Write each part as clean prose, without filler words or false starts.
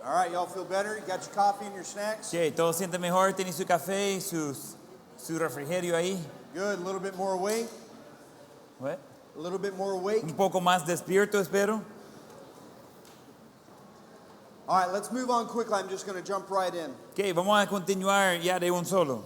All right, y'all feel better? You got your coffee and your snacks? Sí, todos sienten mejor, tienen su café y su refrigerio ahí. Good, a little bit more awake? What? A little bit more awake? Un poco más despierto, espero. All right, let's move on quickly. I'm just going to jump right in. Ok, vamos a continuar ya de un solo.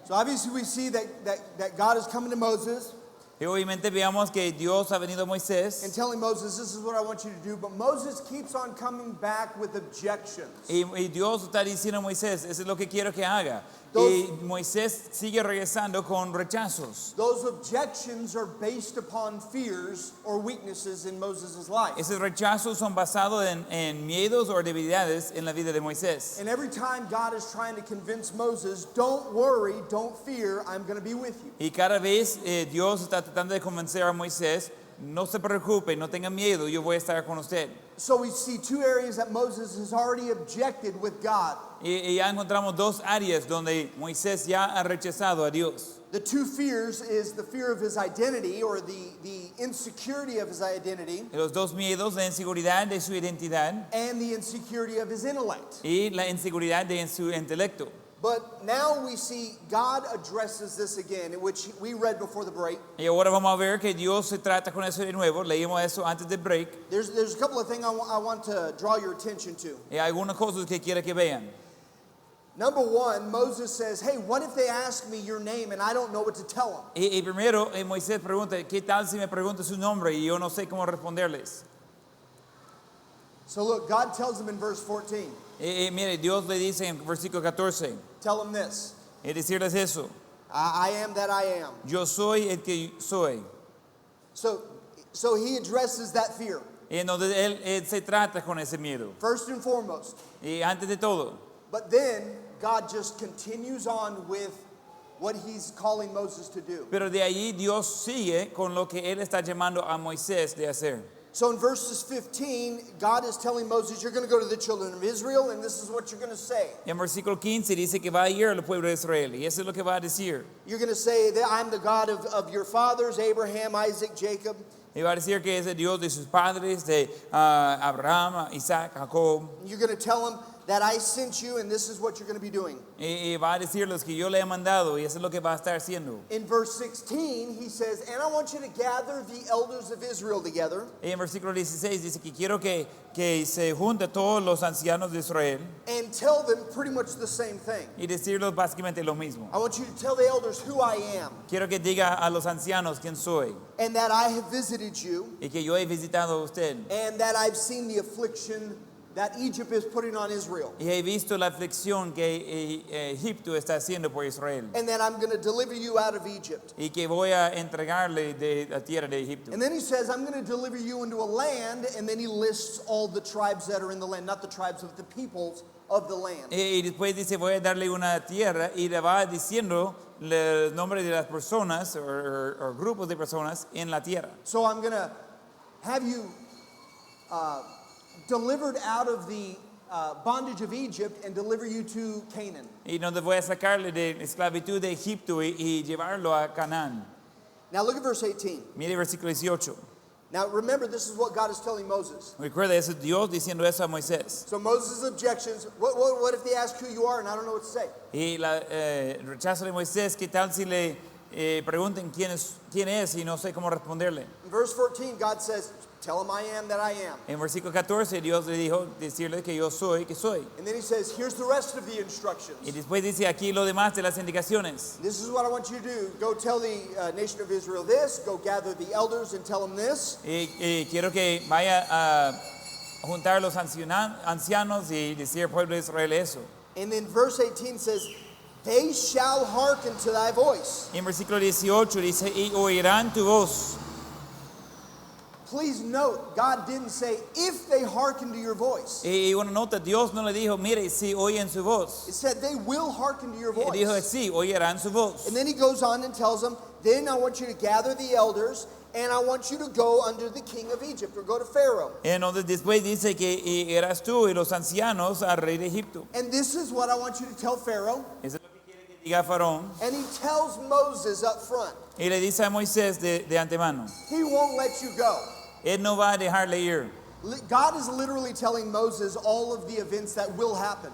So obviously we see that God is coming to Moses Y obviamente veamos que Dios ha venido a and Moisés telling Moses, this is what I want you to do. But Moses keeps on coming back with objections. y Dios está diciendo a Moisés, eso es lo que quiero que haga. Those- Y Moisés sigue regresando con rechazos. Those objections are based upon fears or weaknesses in Moses' life. Esos rechazos son basados en miedos o debilidades en la vida de Moisés. And every time God is trying to convince Moses, don't worry, don't fear, I'm going to be with you. Y cada vez Dios está tratando de convencer a Moisés, no se preocupe, no tenga miedo, yo voy a estar con usted. So we see two areas that Moses has already objected with God. Y ya encontramos dos áreas donde Moisés ya ha rechazado a Dios. The two fears is the fear of his identity or the insecurity of his identity Y los dos miedos, la inseguridad de su identidad and the insecurity of his intellect. y la inseguridad de su intelecto. But now we see God addresses this again, which we read before the break. Y ahora vamos a ver que Dios se trata con eso de nuevo. Leímos eso antes del break. There's a couple of things I want to draw your attention to. Y hay algunas cosas que quiero que vean. Number one, Moses says, hey, what if they ask me your name and I don't know what to tell them? Y primero Moisés pregunta, ¿qué tal si me pregunta su nombre y yo no sé cómo responderles? So look, God tells them in verse 14, Mire, Dios le dice en versículo 14, tell them this, y decirles eso, I am that I am. yo soy el que soy. So he addresses that fear, Y entonces él se trata con ese miedo. first and foremost. Y antes de todo, But then God just continues on with what he's calling Moses to do. pero de ahí Dios sigue con lo que él está llamando a Moisés de hacer. So in verses 15, God is telling Moses, you're going to go to the children of Israel, and this is what you're going to say. Y en versículo 15 dice que va a ir al pueblo de Israel. Y eso es lo que va a decir. You're going to say that I'm the God of your fathers, Abraham, Isaac, Jacob. Y va a decir que es el Dios de sus padres, de Abraham, Isaac, Jacob. You're going to tell them that I sent you, and this is what you're going to be doing. Y va a decirles que yo le he mandado y eso es lo que va a estar haciendo. In verse 16, he says, and I want you to gather the elders of Israel together Y en versículo 16 dice que quiero que se junte todos los ancianos de Israel and tell them pretty much the same thing. y decirles básicamente lo mismo. I want you to tell the elders who I am, Quiero que diga a los ancianos quién soy and that I have visited you, y que yo he visitado a usted and that I've seen the affliction that Egypt is putting on Israel, y he visto la aflicción que Egipto está haciendo por Israel and that I'm going to deliver you out of Egypt. y que voy a entregarle de la tierra de Egipto. And then he says, I'm going to deliver you into a land, and then he lists all the tribes that are in the land, not the tribes of the peoples of the land. Y después dice voy a darle una tierra y le va diciendo el nombre de las personas o grupos de personas en la tierra. So I'm going to have you delivered out of the bondage of Egypt and deliver you to Canaan. Y donde voy a sacarle de esclavitud de Egipto y llevarlo a Canaán. Now look at verse 18. Mire versículo 18. Now remember, this is what God is telling Moses. Recuerda, eso es Dios diciendo eso a Moisés. So Moses' objections, what if they ask who you are and I don't know what to say? Y el rechazo de Moisés, ¿qué tal si le pregunten quién es y no sé cómo responderle? In verse 14, God says, tell him I am that I am. En versículo 14 Dios le dijo decirle que yo soy, que soy. And then he says, here's the rest of the instructions. Y después dice aquí lo demás de las indicaciones. This is what I want you to do. Go tell the nation of Israel this. Go gather the elders and tell them this. Y quiero que vaya a juntar a los ancianos y decir al pueblo de Israel eso. And then verse 18 says, they shall hearken to thy voice. Y en versículo 18 dice, y oirán tu voz. Please note, God didn't say, if they hearken to your voice. Y una nota, Dios no le dijo, mire, si oyen su voz. It said, they will hearken to your voice. Dijo, sí, oirán su voz. And then he goes on and tells them, then I want you to gather the elders, and I want you to go under the king of Egypt, or go to Pharaoh. Entonces después dice que eras tú y los ancianos al rey de Egipto. And this is what I want you to tell Pharaoh. Eso es lo que quiere que diga Faraón. And he tells Moses up front, Y le dice a Moisés de antemano, he won't let you go. él no va a dejarle ir. God is literally telling Moses all of the events that will happen.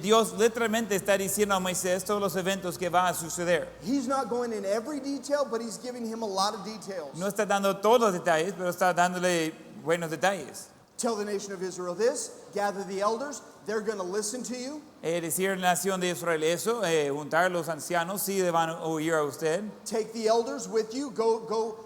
Dios literalmente está diciendo a Moisés todos los eventos que van a suceder. He's not going in every detail, but he's giving him a lot of details. No está dando todos los detalles, pero está dándole buenos detalles. Tell the nation of Israel this, gather the elders, they're going to listen to you. Decir a la nación de Israel eso, juntar a los ancianos, sí van a oír a usted. Take the elders with you, go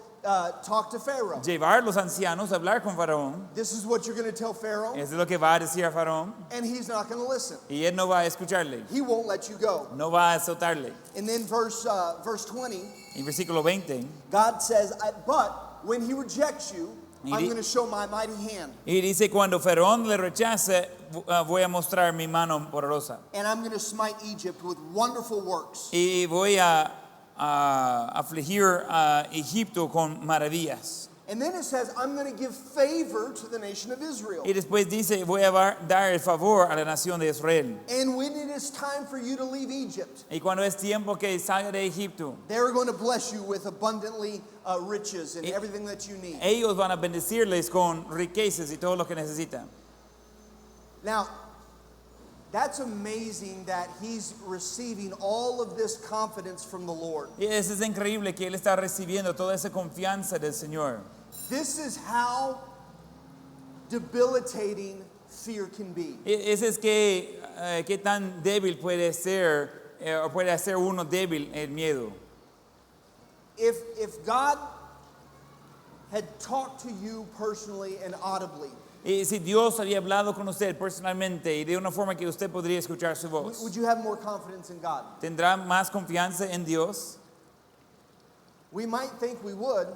talk to Pharaoh. Llevar los ancianos a hablar con Faraón. This is what you're going to tell Pharaoh, Eso es lo que va a decir a Faraón. and he's not going to listen. Y él no va a escucharle, He won't let you go. no va a soltarle. And then verse 20, En versículo 20, God says, but when he rejects you, Y I'm di- going to show my mighty hand, y dice, cuando Faraón le rechace, voy a mostrar mi mano poderosa. and I'm going to smite Egypt with wonderful works. Y voy a afligir a Egipto con maravillas. And then it says, I'm going to give favor to the nation of Israel. Y después dice, voy a dar el favor a la nación de Israel. And when it is time for you to leave Egypt, Y cuando es tiempo que salga de Egipto, they're going to bless you with abundantly riches and Y- everything that you need. ellos van a bendecirles con riquezas y todo lo que necesitan. Now, that's amazing that he's receiving all of this confidence from the Lord. Y eso es increíble que él está recibiendo toda esa confianza del Señor. This is how debilitating fear can be. Ese es que qué tan débil puede ser, o puede hacer uno débil el miedo. If God had talked to you personally and audibly, Y si Dios había hablado con usted personalmente y de una forma que usted podría escuchar su voz, would you have more confidence in God? ¿tendrá más confianza en Dios? We might think we would,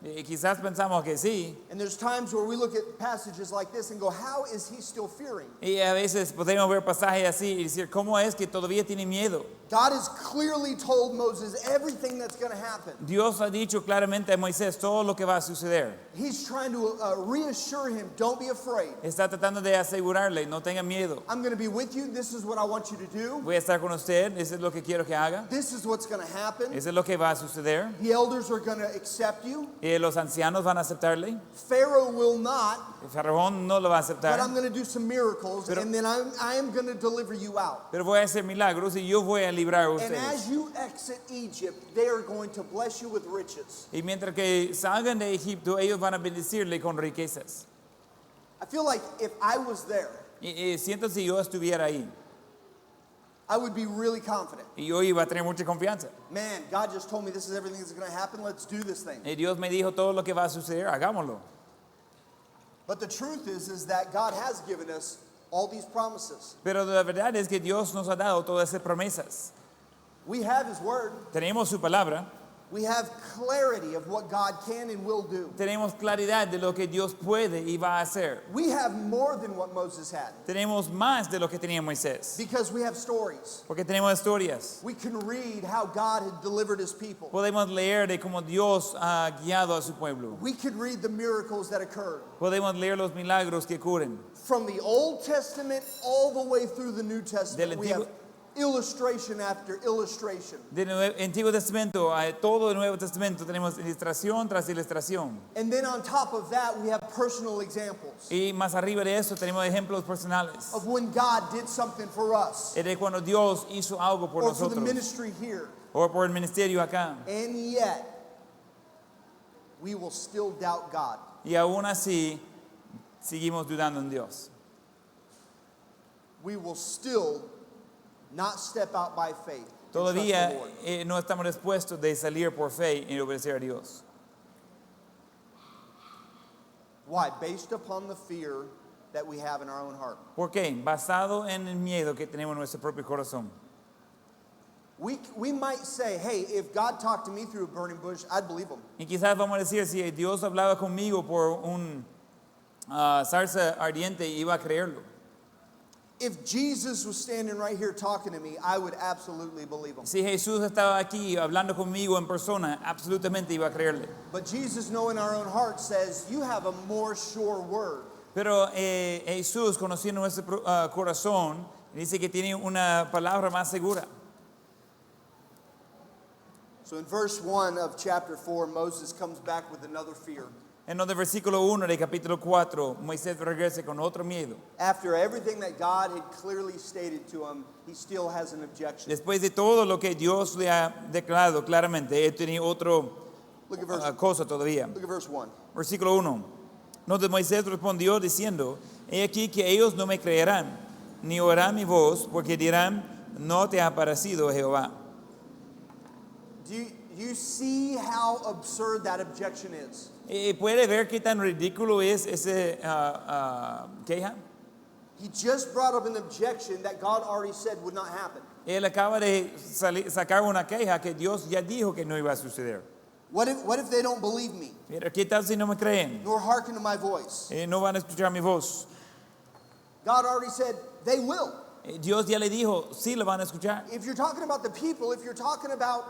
Y quizás pensamos que sí. and there's times where we look at passages like this and go, how is he still fearing? Y a veces podemos ver pasajes así y decir, ¿cómo es que todavía tiene miedo? God has clearly told Moses everything that's going to happen. Dios ha dicho claramente a Moisés todo lo que va a suceder. He's trying to reassure him, don't be afraid. Está tratando de asegurarle, no tenga miedo. I'm going to be with you. This is what I want you to do. Voy a estar con usted, eso es lo que quiero que haga. This is what's going to happen. Eso es lo que va a suceder. The elders are going to accept you. Y los ancianos van a aceptarle. Pharaoh will not, El Faraón no lo va a but aceptar. I'm going to do some miracles, Pero- and then I am going to deliver you out. Pero voy a hacer milagros y yo voy a librar a And ustedes. as you exit Egypt, they are going to bless you with riches. Y mientras que salgan de Egipto, ellos van a bendecirle con riquezas. I feel like if I was there, Y siento si yo estuviera ahí. I would be really confident. Y yo iba a tener mucha confianza. Man, God just told me this is everything that's going to happen. Let's do this thing. Y Dios me dijo todo lo que va a suceder, hagámoslo. But the truth is that God has given us all these promises. Pero la verdad es que Dios nos ha dado todas esas promesas. We have His Word. Tenemos su palabra, We have clarity of what God can and will do. tenemos claridad de lo que Dios puede y va a hacer. We have more than what Moses had Tenemos más de lo que tenía Moisés, because we have stories. porque tenemos historias. We can read how God had delivered His people. Podemos leer de cómo Dios ha guiado a su pueblo. We could read the miracles that occurred Podemos leer los milagros que ocurren. from the Old Testament all the way through the New Testament. Del We Antiguo- have illustration after illustration. Del Antiguo Testamento a todo el Nuevo Testamento tenemos ilustración tras ilustración. And then on top of that, we have personal examples Y más arriba de eso tenemos ejemplos personales. of when God did something for us De cuando Dios hizo algo por or for the nosotros ministry here. o por el ministerio acá. And yet, we will still doubt God. Y aún así seguimos dudando en Dios. We will still not step out by faith. and trust the Todavía Lord. no estamos dispuestos de salir por fe y obedecer a Dios. Why? Based upon the fear that we have in our own heart. ¿Por qué? Basado en el miedo que tenemos en nuestro propio corazón. We might say, hey, if God talked to me through a burning bush, I'd believe him. Y quizás vamos a decir, si Dios hablaba conmigo por un zarza ardiente, iba a creerlo. If Jesus was standing right here talking to me, I would absolutely believe him. Si Jesús estaba aquí hablando conmigo en persona, absolutamente iba a creerle. But Jesus, knowing our own heart, says, you have a more sure word. Pero Jesús, conociendo nuestro corazón, dice que tiene una palabra más segura. So in verse 1 of chapter 4, Moses comes back with another fear. En donde versículo 1 de capítulo 4, Moisés regresa con otro miedo. After everything that God had clearly stated to him, he still has an objection. Después de todo lo que Dios le ha declarado claramente, él tenía otro Look at verse, cosa todavía. look at verse 1. Versículo 1. Entonces Moisés respondió diciendo, he aquí que ellos no me creerán, ni oirán mi voz, porque dirán, no te ha parecido Jehová. Do you see how absurd that objection is? ¿Puede ver qué tan ridículo es ese queja? He just brought up an objection that God already said would not happen. Él acaba de sacar una queja que Dios ya dijo que no iba a suceder. What if they don't believe me, Pero ¿qué tal si no me creen? nor hearken to my voice? No van a escuchar mi voz. God already said they will. Dios ya le dijo, sí lo van a escuchar. If you're talking about the people, if you're talking about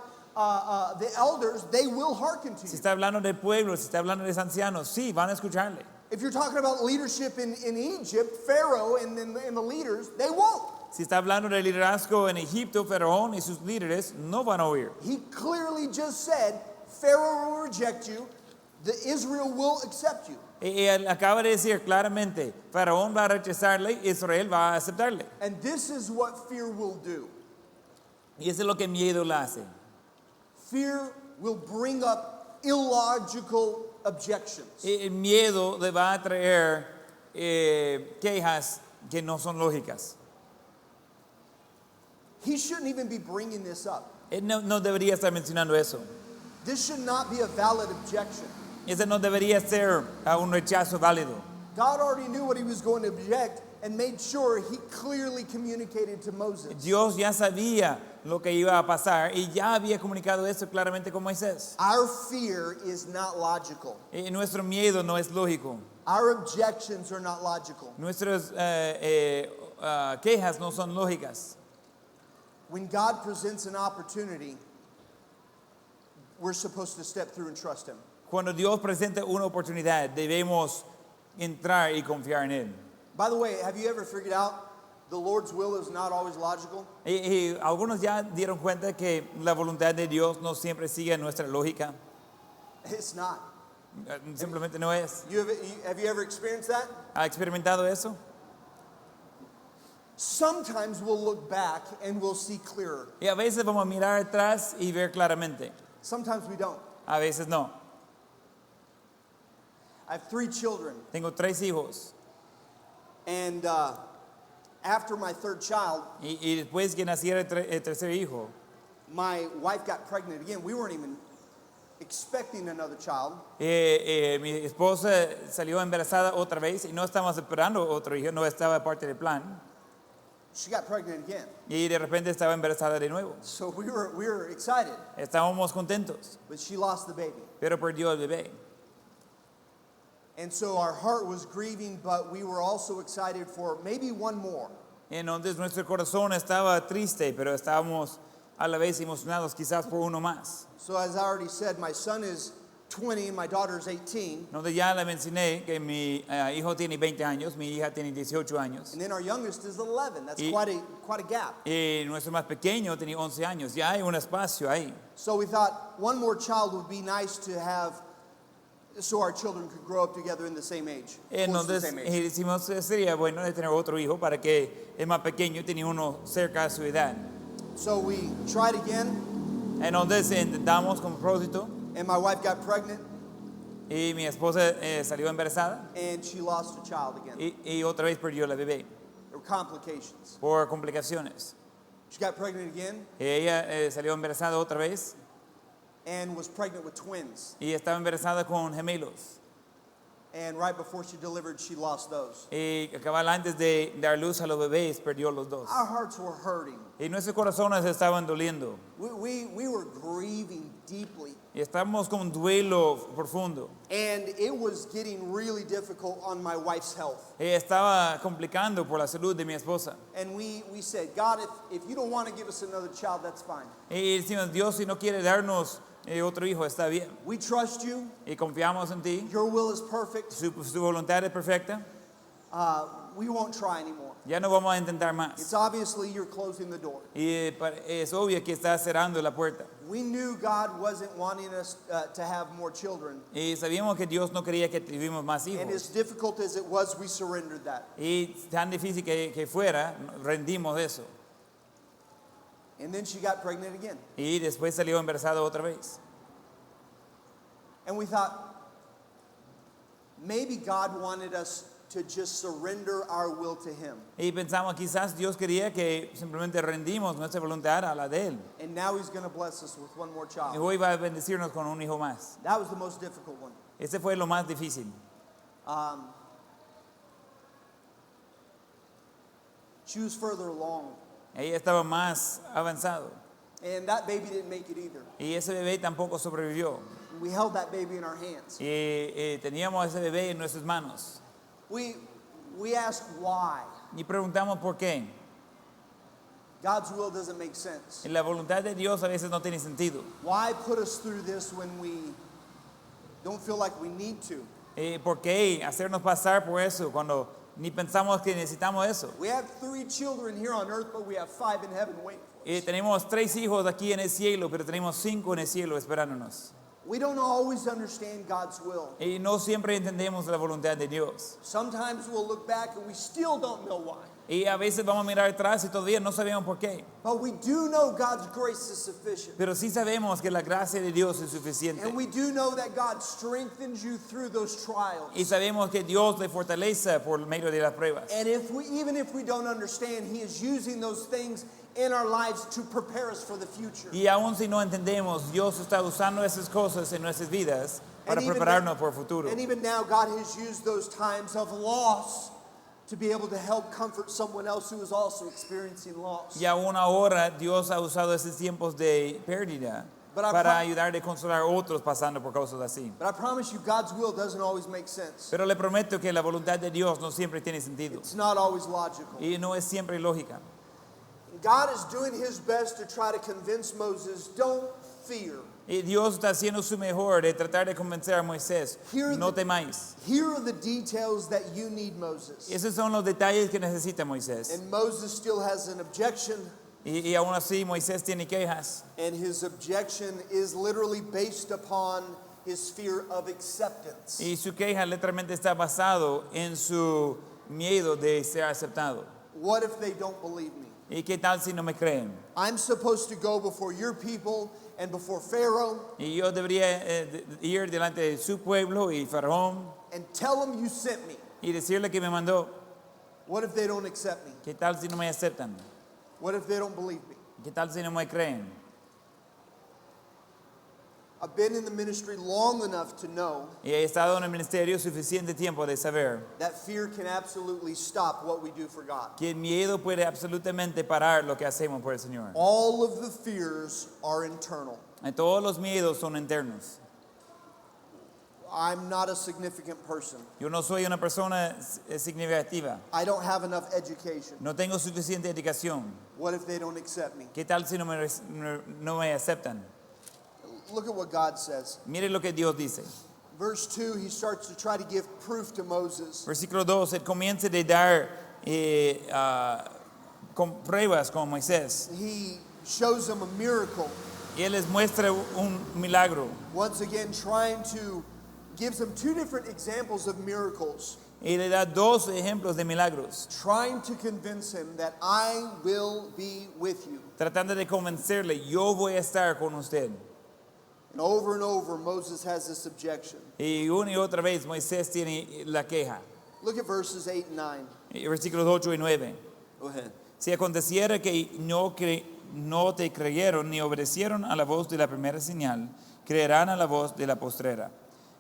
the elders, they will hearken to Si you. está hablando del pueblo, si está hablando de los ancianos, sí, van a escucharle. If you're talking about leadership in Egypt, Pharaoh and the leaders, they won't. Si está hablando del liderazgo en Egipto, Faraón y sus líderes no van a oír. He clearly just said, Pharaoh will reject you, the Israel will accept you. Y él acaba de decir claramente, Faraón va a rechazarle, Israel va a aceptarle. And this is what fear will do. Y eso es lo que miedo le hace. Fear will bring up illogical objections. El miedo le va a traer quejas que no son lógicas. He shouldn't even be bringing this up. Él no debería estar mencionando eso. This should not be a valid objection. Ese no debería ser un rechazo válido. God already knew what he was going to object and made sure he clearly communicated to Moses. Dios ya sabía lo que iba a pasar y ya había comunicado eso claramente con Moisés. Our fear is not logical. Nuestro miedo no es lógico. Our objections are not logical. Nuestras quejas no son lógicas. When God presents an opportunity, we're supposed to step through and trust him. Cuando Dios presenta una oportunidad, debemos entrar y confiar en Él. By the way, have you ever figured out the Lord's will is not always logical? Y algunos ya dieron cuenta que la voluntad de Dios no siempre sigue nuestra lógica. It's not. Simplemente no es. Have you ever experienced that? ¿Ha experimentado eso? Sometimes we'll look back and we'll see clearer. Y a veces vamos a mirar atrás y ver claramente. Sometimes we don't. A veces no. I have 3 children, Tengo 3 hijos. and after my third child, Y después que naciera el tercer hijo, my wife got pregnant again. We weren't even expecting another child. mi esposa salió embarazada otra vez y no estábamos esperando otro hijo, no estaba parte del plan. She got pregnant again. Y de repente estaba embarazada de nuevo. So we were excited, Estábamos contentos, but she lost the baby. pero perdió el bebé. And so our heart was grieving, but we were also excited for maybe one more. Entonces nuestro corazón estaba triste, pero estábamos a la vez emocionados quizás por uno más. So as I already said, my son is 20 and my daughter is 18. Donde ya le mencioné que mi hijo tiene 20 años, mi hija tiene 18 años. And then our youngest is 11. That's Y- quite a gap. Y nuestro más pequeño tenía 11 años. Ya hay un espacio ahí. So we thought one more child would be nice to have so our children could grow up together in the same age. Close to the Entonces same age. decimos, sería bueno de tener otro hijo para que el más pequeño tenía uno cerca a su edad. So we tried again, Entonces intentamos con propósito and my wife got pregnant, y mi esposa salió embarazada and she lost a child again. y otra vez perdió la bebé There were complications. por complicaciones. She got pregnant again Ella salió embarazada otra vez and was pregnant with twins. y estaba embarazada con gemelos. And right before she delivered, she lost those. Y cabal antes de dar luz a los bebés perdió los dos. Our hearts were hurting. Y nuestros corazones estaban doliendo. We were grieving deeply. Y estábamos con un duelo profundo. And it was getting really difficult on my wife's health. Y estaba complicando por la salud de mi esposa. And we said, God, if you don't want to give us another child, that's fine. Y decimos, Dios, si no quiere darnos otro hijo, está bien. We trust you. Y confiamos en ti. Your will is perfect. Su voluntad es perfecta. We won't try anymore. Ya no vamos a intentar más. It's obviously you're closing the door. Y es obvio que está cerrando la puerta. We knew God wasn't wanting us to have more children. Y sabíamos que Dios no quería que tuviéramos más And as hijos. difficult as it was, we surrendered that. Y tan difícil que fuera, rendimos eso. And then she got pregnant again. Y después salió embarazada otra vez. And we thought, maybe God wanted us to just surrender our will to Him. Y pensamos, quizás Dios quería que simplemente rendimos nuestra voluntad a la de Él. And now He's going to bless us with one more Y child. hoy va a bendecirnos con un hijo más. That was the most difficult one. Ese fue lo más difícil. She was further along. Ella estaba más avanzado. And that baby didn't make it either. Y ese bebé tampoco sobrevivió. We held that baby in our hands. Y teníamos ese bebé en nuestras manos. We asked why. Y preguntamos por qué. God's will doesn't make sense. Y la voluntad de Dios a veces no tiene sentido. Why put us through this when we don't feel like we need to? ¿Por qué hacernos pasar por eso cuando ni pensamos que necesitamos eso? We have 3 children here on earth, but we have 5 in heaven waiting for us. Tenemos 3 hijos aquí en el cielo, pero tenemos 5 en el cielo esperándonos. We don't always understand God's will. Y no siempre entendemos la voluntad de Dios. Sometimes we'll look back and we still don't know why. Y a veces vamos a mirar atrás y todavía no sabemos por qué. But we do know God's grace is sufficient. Pero sí sabemos que la gracia de Dios es suficiente. And we do know that God strengthens you through those trials. Y sabemos que Dios le fortalece por medio de las pruebas. And even if we don't understand, He is using those things in our lives to prepare us for the future. Y aun si no entendemos, Dios está usando esas cosas en nuestras vidas para And even prepararnos por el futuro. And even now, God has used those times of loss to be able to help comfort someone else who is also experiencing loss. Y aún ahora Dios ha usado esos tiempos de pérdida But I para pro- ayudar a consolar a otros pasando por cosas así. But I promise you, God's will doesn't always make sense. Pero le prometo que la voluntad de Dios no siempre tiene sentido. It's not always logical. Y no es siempre lógica. God is doing His best to try to convince Moses, don't fear. Y Dios está haciendo su mejor de tratar de convencer a Moisés. Here No the- temáis. Here are the details that you need, Moses. Esos son los detalles que necesita Moisés. And Moses still has an objection, Y aún así Moisés tiene quejas. and his objection is literally based upon his fear of acceptance. Y su queja literalmente está basado en su miedo de ser aceptado. What if they don't believe me? ¿Y qué tal si no me creen? I'm supposed to go before your people and before Pharaoh Y yo debería ir delante de su pueblo y Faraón and tell them you sent me. y decirle que me mandó. What if they don't accept me? ¿Qué tal si no me aceptan? What if they don't believe me? ¿Qué tal si no me creen? I've been in the ministry long enough to know Y he estado en el ministerio suficiente tiempo de saber that fear can absolutely stop what we do for God. que el miedo puede absolutamente parar lo que hacemos por el Señor. All of the fears are internal. Y todos los miedos son internos. I'm not a significant person. Yo no soy una persona significativa. I don't have enough education. No tengo suficiente educación. What if they don't accept me? ¿Qué tal si no me aceptan? Look at what God says. Mire lo que Dios dice. Verse 2, he starts to try to give proof to Moses. Versículo 2, él comienza de dar con pruebas con Moisés. He shows him a miracle. Y él les muestra un milagro. Once again, trying to gives him 2 different examples of miracles, Y le da 2 ejemplos de milagros. trying to convince him that I will be with you. Tratando de convencerle, yo voy a estar con usted. And over, Moses has this objection. Y una y otra vez Moisés tiene la queja. Look at verses 8 and 9. Y versículos 8 y 9. Go ahead. Si aconteciera que no te creyeron ni obedecieron a la voz de la primera señal, creerán a la voz de la postrera.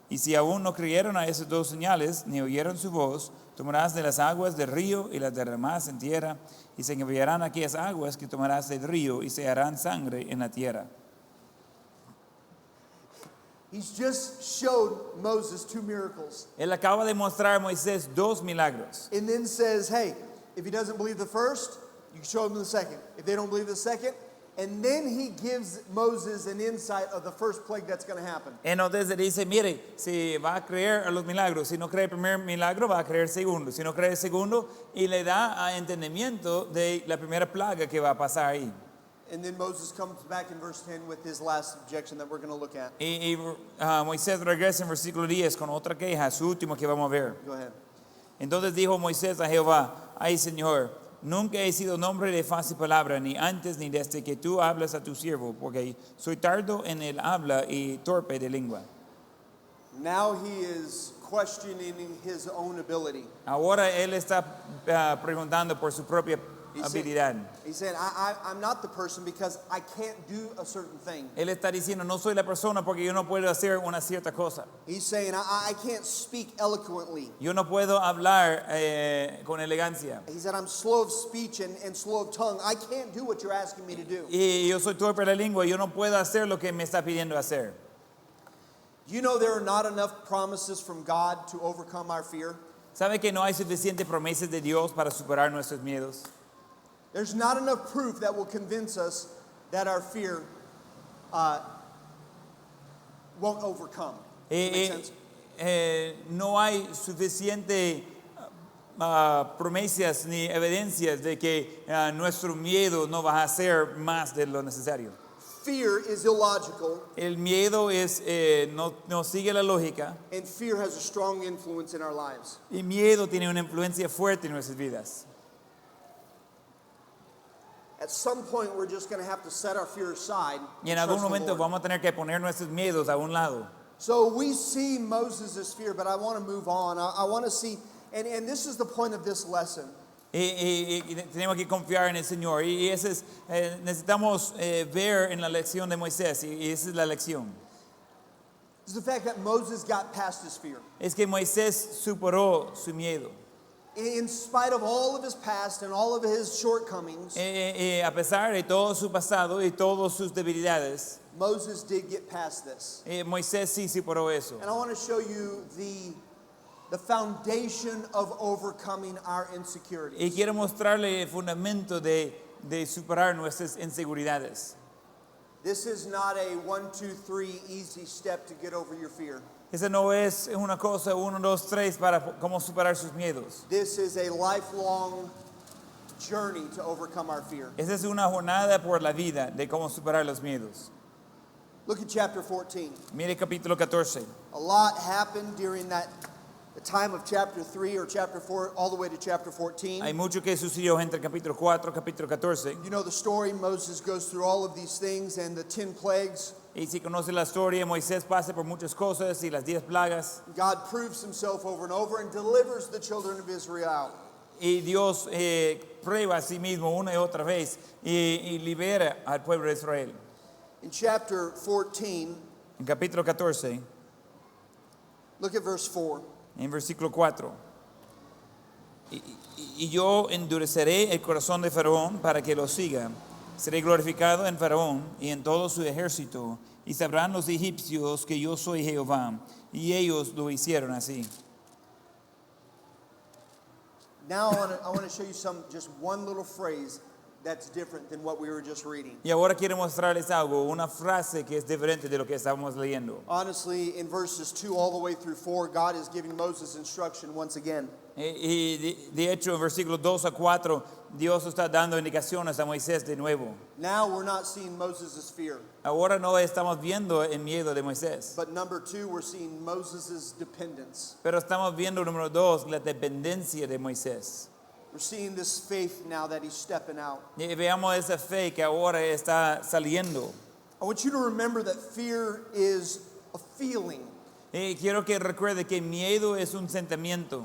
Y si aún no creyeron a esas 2 señales, ni oyeron su voz, tomarás de las aguas del río y las derramarás en tierra, y se enviarán aquellas aguas que tomarás del río y se harán sangre en la tierra. He's just showed Moses 2 miracles. Él acaba de mostrar a Moisés 2 milagros. And then says, hey, if he doesn't believe the first, you can show him the second. If they don't believe the second, and then he gives Moses an insight of the first plague that's going to happen. Entonces dice, mire, si va a creer a los milagros, si no cree el primer milagro, va a creer el segundo. Si no cree el segundo, y le da a entendimiento de la primera plaga que va a pasar ahí. And then Moses comes back in verse 10 with his last objection that we're going to look at. Moisés regresa en versículo 10 con otra queja, su último que vamos a ver. Go ahead. Entonces dijo Moisés a Jehová: ay Señor, nunca he sido hombre de fácil palabra, ni antes ni desde que tú hablas a tu siervo, porque soy tardo en el habla y torpe de lengua. Now he is questioning his own ability. Ahora él está preguntando por su propia habilidad. He said, I'm not the person because I can't do a certain thing. Él está diciendo: no soy la persona porque yo no puedo hacer una cierta cosa. He's saying, I can't speak eloquently. Yo no puedo hablar con elegancia. He said, I'm slow of speech and slow of tongue. I can't do what you're asking me to do. Y yo soy torpe de la lengua, yo no puedo hacer lo que me está pidiendo hacer. You know there are not enough promises from God to overcome our fear. ¿Sabe que no hay suficientes promesas de Dios para superar nuestros miedos? There's not enough proof that will convince us that our fear won't overcome. Makes sense? No hay suficiente promesas ni evidencias de que nuestro miedo no va a ser más de lo necesario. Fear is illogical, El miedo no sigue la lógica, and fear has a strong influence in our lives. y miedo tiene una influencia fuerte en nuestras vidas. At some point, we're just going to have to set our fear aside. Y en and algún trust the momento Lord. vamos a tener que poner nuestros miedos a un lado. So we see Moses' fear, but I want to move on. I want to see, and this is the point of this lesson. Y tenemos que confiar en el Señor. Y ese es, necesitamos ver en la lección de Moisés, y esa es la lección. Is the fact that Moses got past his fear. Es que Moisés superó su miedo. In spite of all of his past and all of his shortcomings, A pesar de todo su pasado y todas sus debilidades, Moses did get past this. Moisés sí superó eso. And I want to show you the foundation of overcoming our Y insecurities. quiero mostrarle el fundamento de superar nuestras inseguridades. This is not a 1, 2, 3 easy step to get over your fear. Esa no es una cosa, 1, 2, 3 para cómo superar sus miedos. This is a lifelong journey to overcome our fear. Esa es una jornada por la vida de cómo superar los miedos. Look at chapter 14. Mire capítulo 14. A lot happened during the time of chapter 3 or chapter 4 all the way to chapter 14. Hay mucho que sucedió entre el capítulo 4 y capítulo 14. You know the story. Moses goes through all of these things and the 10 plagues. Y si conoce la historia, Moisés pasa por muchas cosas y las 10 plagas. God proves himself over and over and delivers the children of Israel out. Y Dios prueba a sí mismo una y otra vez y libera al pueblo de Israel. In chapter 14, En capítulo 14, look at verse 4. en versículo 4. Y yo endureceré el corazón de Faraón para que lo siga. Seré glorificado en Faraón y en todo su ejército, y sabrán los egipcios que yo soy Jehová. Y ellos lo hicieron así. Now I want to show you just one little phrase that's different than what we were just reading. Y ahora quiero mostrarles algo, una frase que es diferente de lo que estábamos leyendo. Honestly, in verses 2 all the way through 4, God is giving Moses instruction once again. Y de hecho, en versículos 2 a 4, Dios está dando indicaciones a Moisés de nuevo. Now we're not seeing Moses' fear, Ahora no estamos viendo el miedo de Moisés, but number 2, we're seeing Moses' dependence. pero estamos viendo, número 2, la dependencia de Moisés. We're seeing this faith now that he's stepping out. Y veamos esa fe que ahora está saliendo. I want you to remember that fear is a feeling. Y quiero que recuerde que miedo es un sentimiento.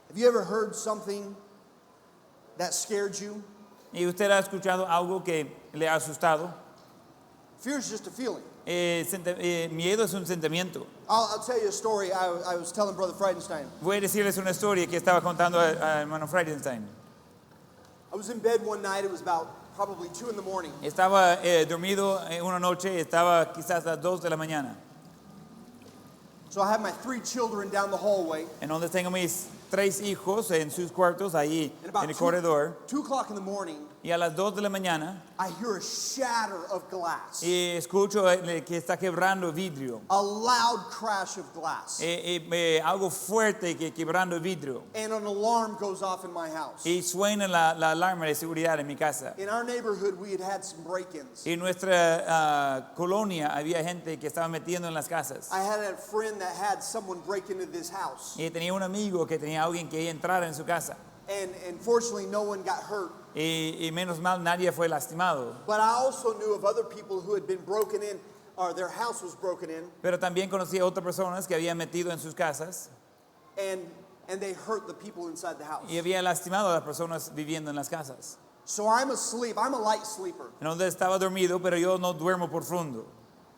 Have you ever heard something that scared you? ¿Y usted ha escuchado algo que le ha asustado? Fear is just a feeling. Miedo es un sentimiento. I'll tell you a story. I was telling Brother Friedenstein. Voy a decirles una historia que estaba contando a hermano Friedenstein. I was in bed one night. It was about probably 2 in the morning. Estaba dormido una noche, estaba quizás a las 2 de la mañana. So I had my 3 children down the hallway. En donde tengo mis tres hijos en sus cuartos ahí And about en el corredor. 2 o'clock in the morning, Y a las 2 de la mañana I hear a shatter of glass, y escucho que está quebrando vidrio. a loud crash of glass, Algo fuerte que quebrando vidrio. and an alarm goes off in my house. Y suena la alarma de seguridad en mi casa. In our neighborhood, we had some break-ins. En nuestra colonia había gente que estaba metiendo en las casas. I had a friend that had someone break into this house, Y tenía un amigo que tenía alguien que entrar en su casa. and fortunately, no one got hurt. Y menos mal nadie fue lastimado. But I also knew of other people who had been broken in, or their house was broken in, Pero también conocí a otras personas que habían metido en sus casas and they hurt the people inside the house. y había lastimado a las personas viviendo en las casas. So I'm asleep. I'm a light sleeper. En donde estaba dormido, pero yo no duermo profundo.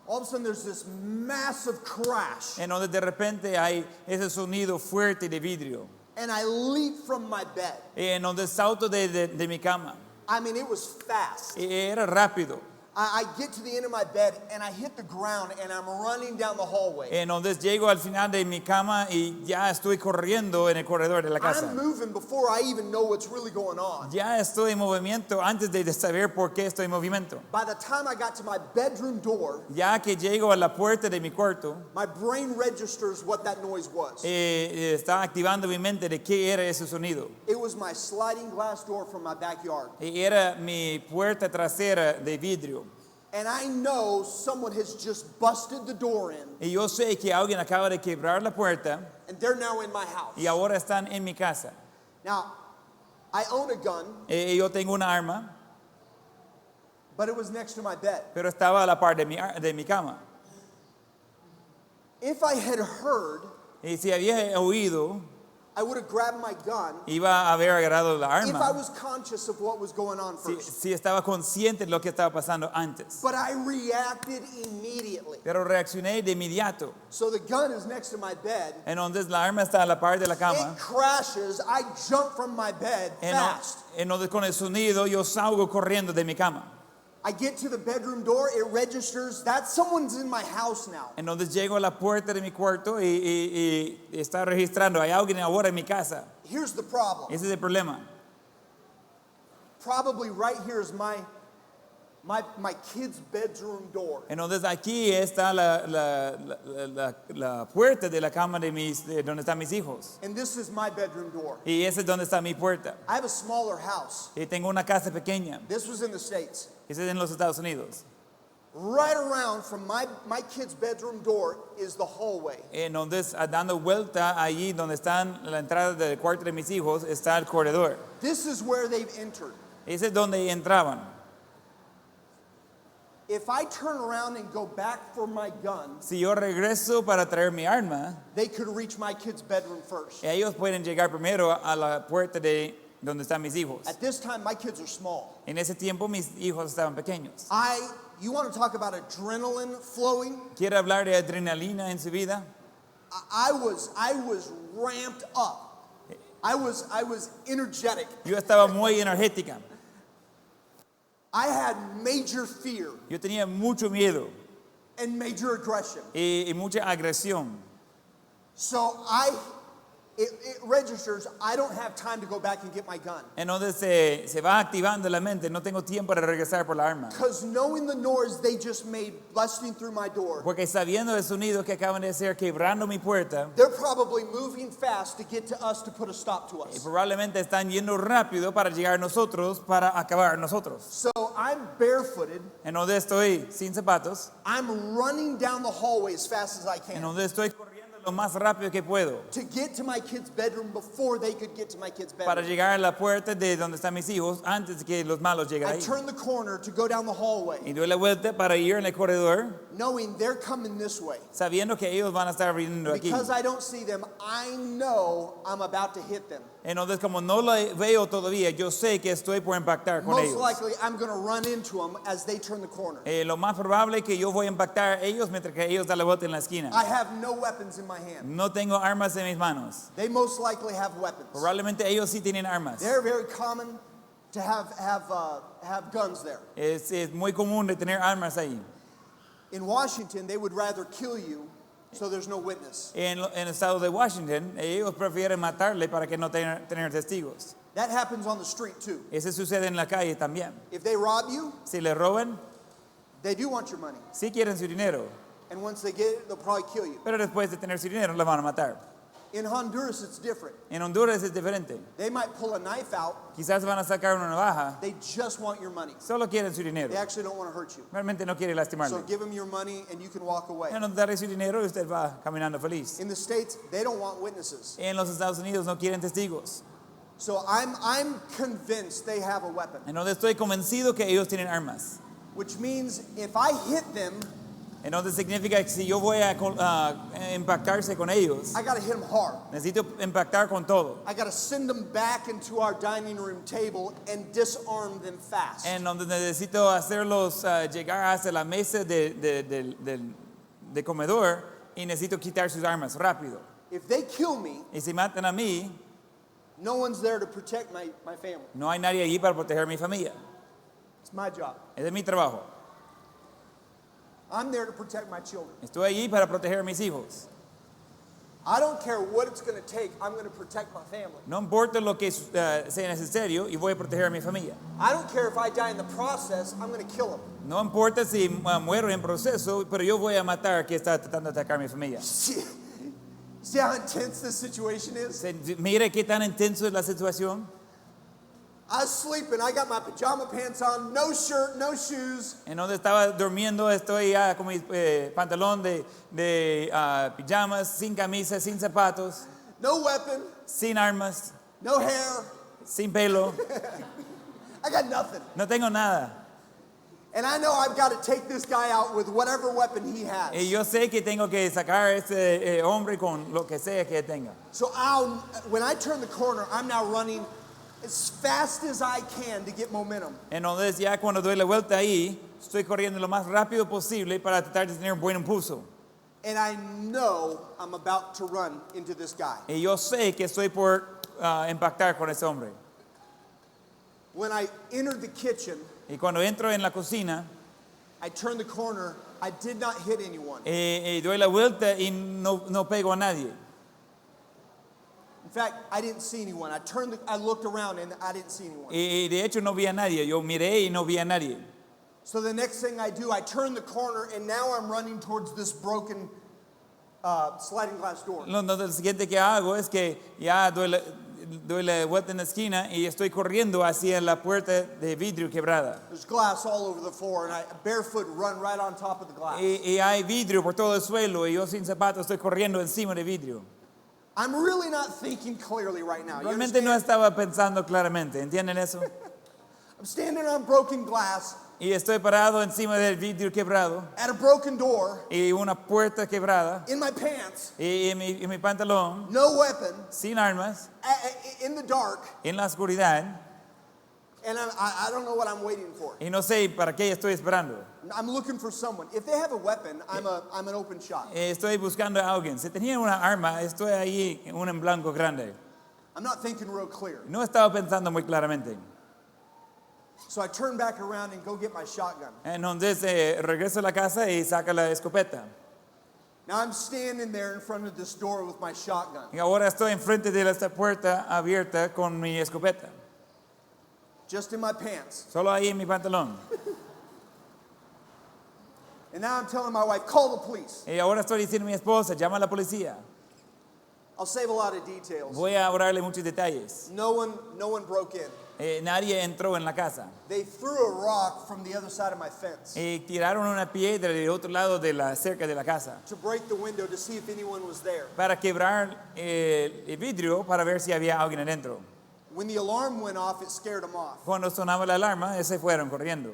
All of a sudden, there's this massive crash, En donde de repente hay ese sonido fuerte de vidrio. and I leap from my bed. En donde salto de mi cama. I mean, it was fast. Era rápido. I get to the end of my bed, and I hit the ground, and I'm running down the hallway. En donde llego al final de mi cama y ya estoy corriendo en el corredor de la casa. I'm moving before I even know what's really going on. Ya estoy en movimiento antes de saber por qué estoy en movimiento. By the time I got to my bedroom door, Ya que llego a la puerta de mi cuarto, my brain registers what that noise was. está activando mi mente de qué era ese sonido. It was my sliding glass door from my backyard. Y era mi puerta trasera de vidrio. And I know someone has just busted the door in, Y yo sé que alguien acaba de quebrar la puerta and they're now in my house. y ahora están en mi casa. Now, I own a gun, Yo tengo una arma, but it was next to my bed. pero estaba a la par de mi cama. If I had heard, Y si había oído, I would have grabbed my gun iba a haber agarrado la if I arma. was conscious of what was going on Si, first. si estaba consciente de lo que estaba pasando antes. But I reacted immediately. Pero reaccioné de inmediato. So the gun is next to my bed. Entonces la arma está a la par de la cama. It crashes. I jump from my bed fast. Entonces con el sonido yo salgo corriendo de mi cama. I get to the bedroom door. It registers that someone's in my house now. Entonces llego a la puerta de mi cuarto y está registrando, hay alguien ahora en mi casa. Here's the problem. Ese es el problema. Probably right here is my kid's bedroom door. Entonces aquí está la puerta de la cama de donde están mis hijos. And this is my bedroom door. Y ese es donde está mi puerta. I have a smaller house. Y tengo una casa pequeña. This was in the States. Ese es en los Estados Unidos. Right around from my kid's bedroom door is the hallway. Entonces dando vuelta allí donde están la entrada del cuarto de mis hijos está el corredor. This is where they've entered. Ese es donde entraban. If I turn around and go back for my gun, Si yo regreso para traer mi arma, they could reach my kid's bedroom first. ellos pueden llegar primero a la puerta de donde están mis hijos. At this time, my kids are small. En ese tiempo mis hijos estaban pequeños. You want to talk about adrenaline flowing? ¿Quiere hablar de adrenalina en su vida? I was ramped up. I was energetic. Yo estaba muy energética. I had major fear Yo tenía mucho miedo and major aggression. y mucha agresión. So it registers, I don't have time to go back and get my gun. Entonces se va activando la mente. No tengo tiempo de regresar por la arma. Because knowing the noise they just made busting through my door, Porque sabiendo el sonido que acaban de hacer quebrando mi puerta, they're probably moving fast to get to us to put a stop to y us. probablemente están yendo rápido para llegar a nosotros, para acabar nosotros. So I'm barefooted. Entonces estoy sin zapatos. I'm running down the hallway as fast as I can Entonces estoy corriendo lo más rápido que puedo to get to my kid's bedroom before they could get to my kid's para bedroom. llegar a la puerta de donde están mis hijos antes de que los malos lleguen I ahí. turn the corner to go down the hallway, Y doy la vuelta para ir en el corredor, knowing they're coming this way. sabiendo que ellos van a estar viniendo aquí. Because I don't see them, I know I'm about to hit them. Entonces, como no lo veo todavía, yo sé que estoy por impactar con Most ellos. likely, I'm going to run into them as they turn the corner. Lo más probable es que yo voy a impactar a ellos mientras que ellos dan la vuelta en la esquina. I have no weapons in my hand. No tengo armas en mis manos. They most likely have weapons. Probablemente ellos sí tienen armas. They're very common to have guns there. Es muy común de tener armas ahí. In Washington, they would rather kill you so there's no witness. En el estado de Washington, ellos prefieren matarle para que no tener testigos. That happens on the street too. Ese sucede en la calle también. If they rob you, Si le roban, they do want your money. sí quieren su dinero, And once they get it, they'll probably kill you. pero después de tener su dinero, la van a matar. In Honduras, it's different. En Honduras es diferente. They might pull a knife out. Quizás van a sacar una navaja, They just want your money. solo quieren su dinero. They actually don't want to hurt you. Realmente no quiere So lastimarle. give them your money and you can walk away. En darle su dinero y usted va caminando feliz. In the States, they don't want witnesses. En los Estados Unidos no quieren testigos. So I'm convinced they have a weapon. En donde estoy convencido que ellos tienen armas. Which means if I hit them, En donde significa que si yo voy a impactarse con ellos, I got to hit them hard. necesito impactar con todo. I got to send them back into our dining room table and disarm them fast. En donde necesito hacerlos llegar hasta la mesa de comedor y necesito quitar sus armas rápido. If they kill me, Y si matan a mí, no one's there to protect my family. no hay nadie allí para proteger mi familia. It's my job. Ese es mi trabajo. I'm there to protect my children. Estoy allí para proteger a mis hijos. I don't care what it's going to take. I'm going to protect my family. No importa lo que sea necesario y voy a proteger a mi familia. I don't care if I die in the process. I'm going to kill them. No importa si muero en proceso, pero yo voy a matar a quien está tratando de atacar a mi familia. See how intense this situation is? Mire qué tan intenso es la situación. I was sleeping. I got my pajama pants on, no shirt, no shoes. En donde estaba durmiendo, estoy ya con mi pantalón de pijamas, sin camisa, sin zapatos, No weapon, sin armas, no hair. sin pelo. I got nothing. No tengo nada. And I know I've got to take this guy out with whatever weapon he has. Y yo sé que tengo que sacar a este hombre con lo que sea que tenga. So when I turn the corner, I'm now running as fast as I can to get momentum. Entonces ya cuando doy la vuelta ahí, estoy corriendo lo más rápido posible para tratar de tener un buen impulso. And I know I'm about to run into this guy. Y yo sé que estoy por impactar con ese hombre. When I entered the kitchen, Y cuando entro en la cocina, I turned the corner. I did not hit anyone. doy la vuelta y no pego a nadie. In fact, I didn't see anyone. I looked around and I didn't see anyone. Y de hecho no vi a nadie. Yo miré y no vi a nadie. So the next thing I do, I turn the corner and now I'm running towards this broken sliding glass door. Lo siguiente que hago es que ya doy la vuelta en la esquina y estoy corriendo hacia la puerta de vidrio quebrada. There's glass all over the floor and I barefoot run right on top of the glass. Y hay vidrio por todo el suelo y yo sin zapatos estoy corriendo encima de vidrio. I'm really not thinking clearly right now. You Realmente no understand? estaba pensando claramente, ¿entienden eso? I'm standing on broken glass Y estoy parado encima del vidrio quebrado at a broken door y una puerta quebrada in my pants, y en mi pantalón, no weapon, sin armas, in the dark, en la oscuridad and I don't know what I'm waiting for. y no sé para qué estoy esperando. I'm looking for someone. If they have a weapon, I'm an open shot. Estoy buscando a alguien. Si tenía una arma, estoy ahí, un en blanco grande. I'm not thinking real clear. No estaba pensando muy claramente. So I turn back around and go get my shotgun. Entonces regreso a la casa y saca la escopeta. Now I'm standing there in front of this door with my shotgun. Y ahora estoy enfrente de esta puerta abierta con mi escopeta. Just in my pants. Solo ahí en mi pantalón. And now I'm telling my wife, call the police. Y ahora estoy diciendo a mi esposa, llama a la policía. I'll save a lot of details. Voy a ahorrarle muchos detalles. No one broke in. Nadie entró en la casa. They threw a rock from the other side of my fence Y tiraron una piedra del otro lado de la cerca de la casa to break the window to see if anyone was there. para quebrar el vidrio para ver si había alguien adentro. When the alarm went off, it scared them off. Cuando sonaba la alarma, se fueron corriendo.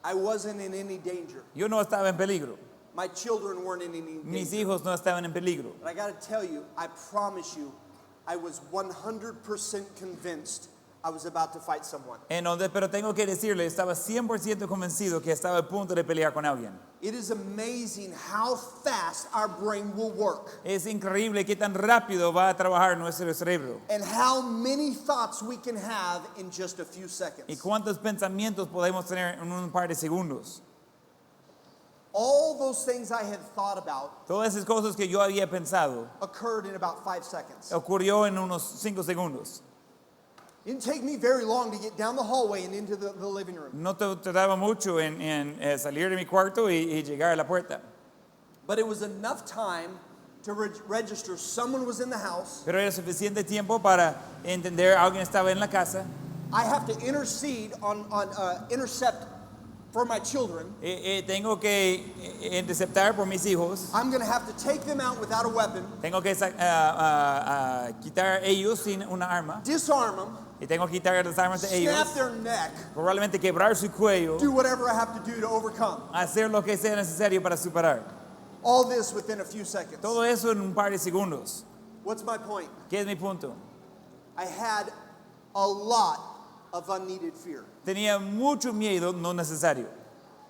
I wasn't in any danger. Yo no estaba en peligro. My children weren't in any Mis danger. hijos no estaban en peligro. But I got to tell you, I promise you, I was 100% convinced I was about to fight someone. Pero tengo que decirle, estaba 100% convencido que estaba a punto de pelear con alguien. It is amazing how fast our brain will work Es increíble qué tan rápido va a trabajar nuestro cerebro and how many thoughts we can have in just a few y seconds. cuántos pensamientos podemos tener en un par de segundos. All those things I had thought about Todas esas cosas que yo había pensado occurred in about 5 seconds. ocurrió en unos 5 segundos. It didn't take me very long to get down the hallway and into the living room. No tardaba mucho en salir de mi cuarto y llegar a la puerta. But it was enough time to register someone was in the house. Pero era suficiente tiempo para entender alguien estaba en la casa. I have to intercept for my children. Tengo que interceptar por mis hijos. I'm going to have to take them out without a weapon, Tengo que quitar ellos sin una arma. disarm them, Y tengo que quitar las armas de snap ellos. their neck, Probablemente quebrar su cuello. do whatever I have to do to overcome. Hacer lo que sea necesario para superar. All this within a few seconds. Todo eso en un par de segundos. What's my point? ¿Qué es mi punto? I had a lot of unneeded fear. Tenía mucho miedo no necesario.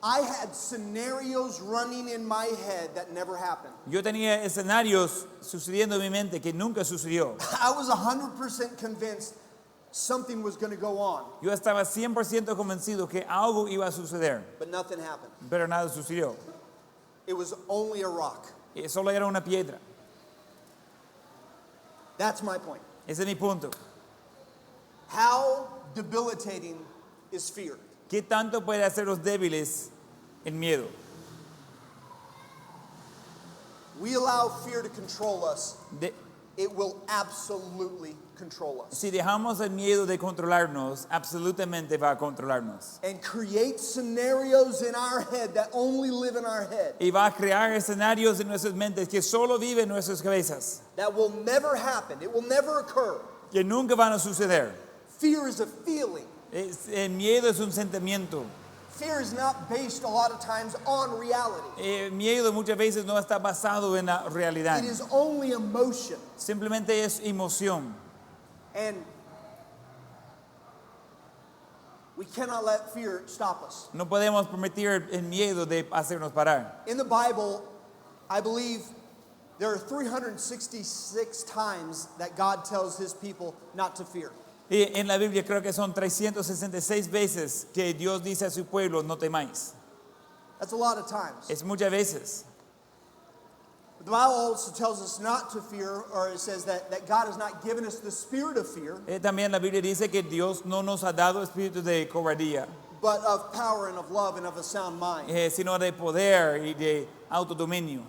I had scenarios running in my head that never happened. Yo tenía escenarios sucediendo en mi mente que nunca sucedió. I was 100% convinced something was going to go on, Yo estaba 100% convencido que algo iba a suceder, but nothing happened. pero nada sucedió. It was only a rock. Solo era una piedra. That's my point. Ese es mi punto. How debilitating is fear? ¿Qué tanto puede hacerlos débiles el miedo? We allow fear to control us, De- it will absolutely control us. si dejamos el miedo de controlarnos, absolutamente va a controlarnos. And create scenarios in our head that only live in our head Y va a crear escenarios en nuestras mentes que solo viven en nuestras cabezas, that will never happen. It will never occur. que nunca van a suceder. Fear is a feeling. El miedo es un sentimiento. Fear is not based a lot of times on reality. El miedo muchas veces no está basado en la realidad. It is only emotion. Simplemente es emoción. And we cannot let fear stop us. No podemos permitir el miedo de hacernos parar. In the Bible, I believe there are 366 times that God tells his people not to fear. Y en la Biblia creo que son 366 veces que Dios dice a su pueblo, no temáis. That's a lot of times. Es muchas veces. But the Bible also tells us not to fear, or it says that God has not given us the spirit of fear, También la Biblia dice que Dios no nos ha dado espíritu de cobardía, but of power and of love and of a sound mind. sino de poder y de autodominio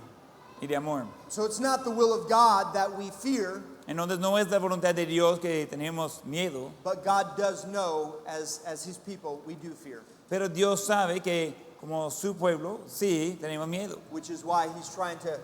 y de amor. So it's not the will of God that we fear, Entonces no es la voluntad de Dios que tenemos miedo, but God does know as his people we do fear, pero Dios sabe que como su pueblo sí tenemos miedo, which is why he's trying to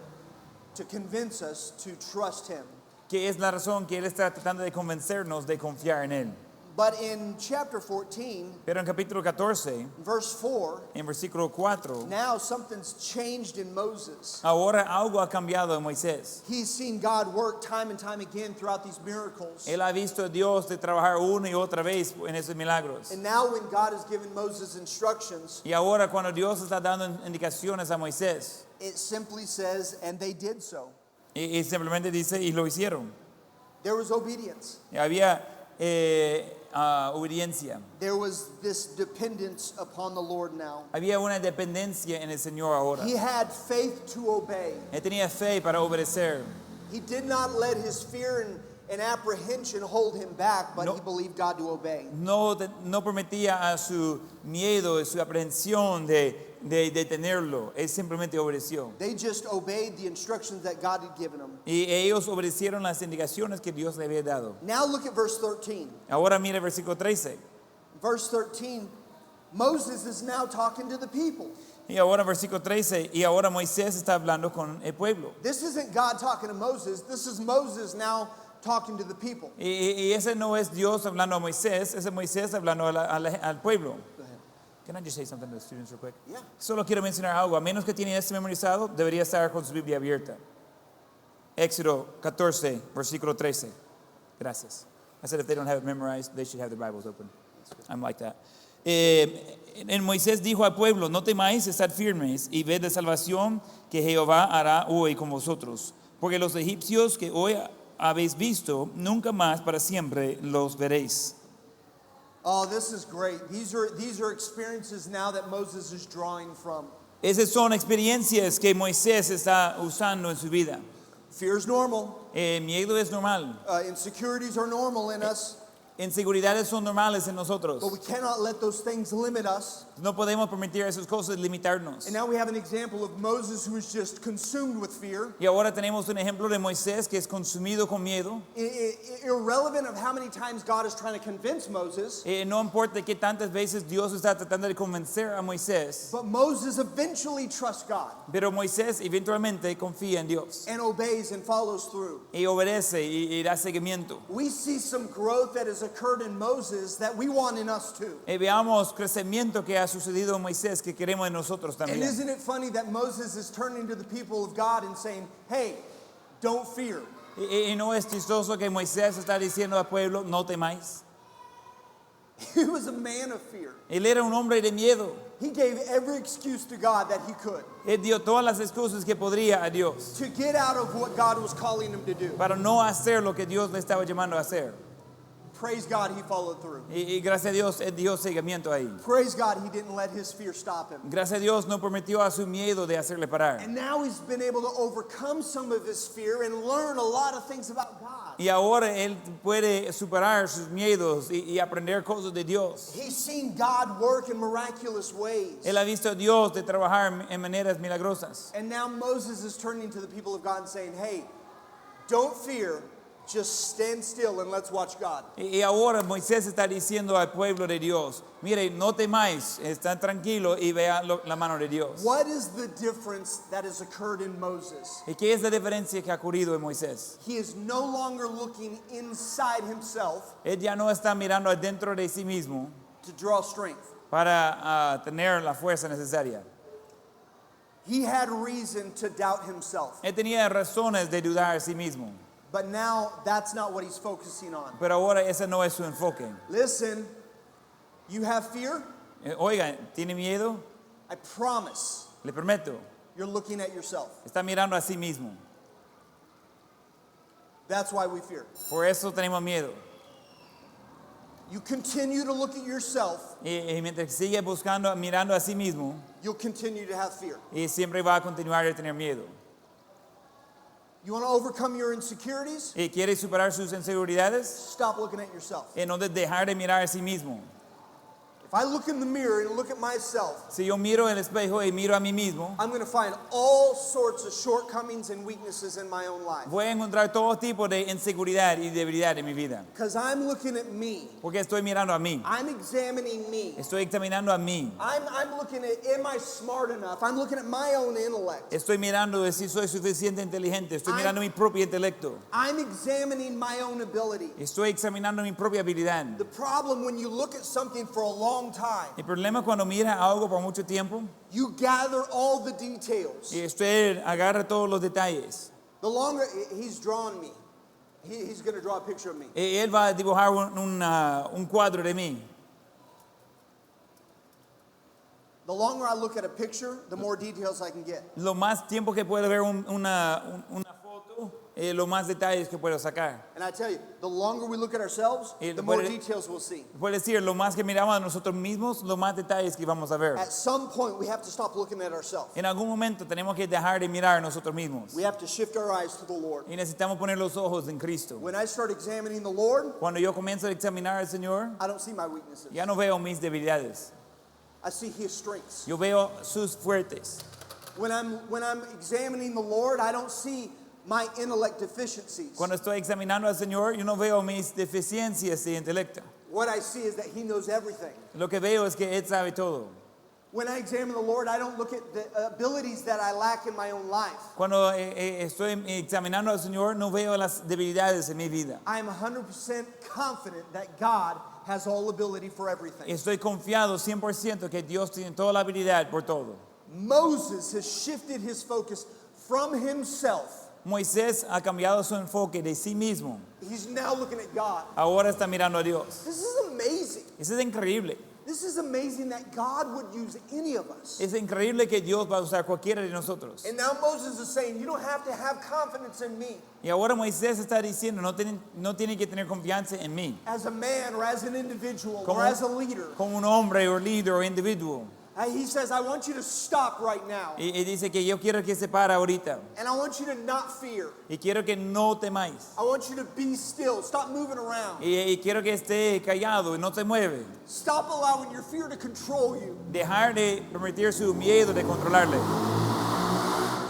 convince us to trust him. que es la razón que Él está tratando de convencernos de confiar en Él. But in chapter 14, Pero en capítulo 14, verse 4, en versículo 4, now something's changed in Moses. ahora algo ha cambiado en Moisés. He's seen God work time and time again throughout these miracles. Él ha visto a Dios de trabajar una y otra vez en esos milagros. And now when God has given Moses instructions, Y ahora cuando Dios está dando indicaciones a Moisés, it simply says, and they did so. y simplemente dice, y lo hicieron. There was obedience. Y había obediencia. There was this dependence upon the Lord now. Había una dependencia en el Señor ahora. He had faith to obey. Él tenía fe para obedecer. He did not let his fear and apprehension hold him back, but No. he believed God to obey. No permitía a su miedo y su aprehensión de detenerlo. Él simplemente obedeció. They just obeyed the instructions that God had given them. Y ellos obedecieron las indicaciones que Dios le había dado. Now look at verse 13. Ahora mira el versículo 13. Verse 13, Moses is now talking to the people. Y ahora versículo 13. Y ahora Moisés está hablando con el pueblo. This isn't God talking to Moses. This is Moses now talking to the people. Y ese no es Dios hablando a Moisés. Ese es Moisés hablando al pueblo. Go ahead. Can I just say something to the students real quick? Yeah. Solo quiero mencionar algo. A menos que tienen este memorizado, debería estar con su Biblia abierta. Éxodo 14, versículo 13. Gracias. I said if they don't have it memorized, they should have their Bibles open. I'm like that. En Moisés dijo al pueblo, no temáis, estad firmes y ved la salvación que Jehová hará hoy con vosotros. Porque los egipcios que hoy habéis visto, nunca más para siempre los veréis. Oh, this is great. These are experiences now that Moses is drawing from. Esas son experiencias que Moisés está usando en su vida. Fear is normal. Miedo es normal. Insecurities are normal in us. Inseguridades son normales en nosotros. But we cannot let those things limit us. No podemos permitir esas cosas limitarnos. And now we have an example of Moses who is just consumed with fear. Y ahora tenemos un ejemplo de Moisés que es consumido con miedo. Irrelevant of how many times God is trying to convince Moses. No importa qué tantas veces Dios está tratando de convencer a Moisés, But Moses eventually trusts God pero Moisés eventualmente confía en Dios and obeys and follows through. y obedece y da seguimiento. We see some growth that has occurred in Moses that we want in us too. Veamos crecimiento que ha sucedido en Moisés que queremos en nosotros And también. isn't it funny that Moses is turning to the people of God and saying, hey, don't fear. Y no es chistoso que Moisés está diciendo al pueblo, no temáis. He was a man of fear. Él era un hombre de miedo. He gave every excuse to God that he could Él dio todas las excusas que podría a Dios to get out of what God was calling him to do. para no hacer lo que Dios le estaba llamando a hacer. Praise God, he followed through. Y gracias a Dios, Él dio seguimiento ahí. Praise God, he didn't let his fear stop him. Gracias a Dios no permitió a su miedo de hacerle parar. And now he's been able to overcome some of his fear and learn a lot of things about God. Y ahora Él puede superar sus miedos y aprender cosas de Dios. He's seen God work in miraculous ways. Él ha visto a Dios de trabajar en maneras milagrosas. And now Moses is turning to the people of God and saying, hey, don't fear, just stand still and let's watch God. Y ahora Moisés está diciendo al pueblo de Dios, mire, no temáis, están tranquilos y vean la mano de Dios. What is the difference that has occurred in Moses? ¿Y qué es la diferencia que ha ocurrido en Moisés? He is no longer looking inside himself Él ya no está mirando adentro de sí mismo to draw strength. para tener la fuerza necesaria. He had reason to doubt himself. Él tenía razones de dudar a sí mismo, But now that's not what he's focusing on. pero ahora ese no es su enfoque. Listen, you have fear? Oiga, ¿tiene miedo? I promise Le prometo, you're looking at yourself. está mirando a sí mismo. That's why we fear. Por eso tenemos miedo. You continue to look at yourself, Y mientras sigue buscando, mirando a sí mismo, you'll continue to have fear. y siempre va a continuar a tener miedo. You want to overcome your insecurities? ¿Y quiere superar sus inseguridades? Stop looking at yourself. En no de dejar de mirar a sí mismo. If I look in the mirror and look at myself, Si yo miro el espejo y miro a mí mismo, I'm going to find all sorts of shortcomings and weaknesses in my own life. voy a encontrar todo tipo de inseguridad y debilidad en mi vida. Because I'm looking at me. Porque estoy mirando a mí. I'm examining me. Estoy examinando a mí. I'm looking at, am I smart enough? I'm looking at my own intellect. Estoy mirando de si soy suficiente inteligente. Estoy mirando mi propio intelecto. I'm examining my own ability. Estoy examinando mi propia habilidad. The problem when you look at something for a long time, El problema cuando mira algo por mucho tiempo you gather all the details. y usted agarra todos los detalles. The longer he's drawn me, he's going to draw a picture of me. Él va a dibujar un cuadro de mí. The longer I look at a picture, the more details I can get. Lo más tiempo que puedo ver una foto, lo más detalles que puedo sacar. And I tell you, the longer we look at ourselves, Y the more puede- details we'll see. Puede decir, lo más que miramos a nosotros mismos, lo más detalles que vamos a ver. At some point, we have to stop looking at ourselves. En algún momento tenemos que dejar de mirar a nosotros mismos. We have to shift our eyes to the Lord. Y necesitamos poner los ojos en Cristo. When I start examining the Lord, Cuando yo comienzo a examinar al Señor, I don't see my weaknesses. ya no veo mis debilidades. I see His strengths. Yo veo sus fuertes. When I'm examining the Lord, I don't see my intellect deficiencies. Cuando estoy examinando al Señor, yo no veo mis deficiencias de intelecto. What I see is that He knows everything. Lo que veo es que Él sabe todo. When I examine the Lord, I don't look at the abilities that I lack in my own life. Cuando estoy examinando al Señor, no veo las debilidades en mi vida. I am 100% confident that God has all ability for everything. Estoy confiado 100% que Dios tiene toda la habilidad por todo. Moses has shifted his focus from himself. Moisés ha cambiado su enfoque de sí mismo. He's now looking at God. Ahora está mirando a Dios. This is amazing. Eso es increíble. This is amazing that God would use any of us. Es increíble que Dios va a usar cualquiera de nosotros. And now Moses is saying, you don't have to have confidence in me Y ahora Moisés está diciendo, no tienen que tener confianza en mí, as a man or as an individual Como- or as a leader. como un hombre o líder o individuo. He says, I want you to stop right now. Y dice que yo quiero que se para ahorita. And I want you to not fear. Y quiero que no temáis. I want you to be still. Stop moving around. Y quiero que esté callado y no se mueve. Stop allowing your fear to control you. Dejar de permitir su miedo de controlarle.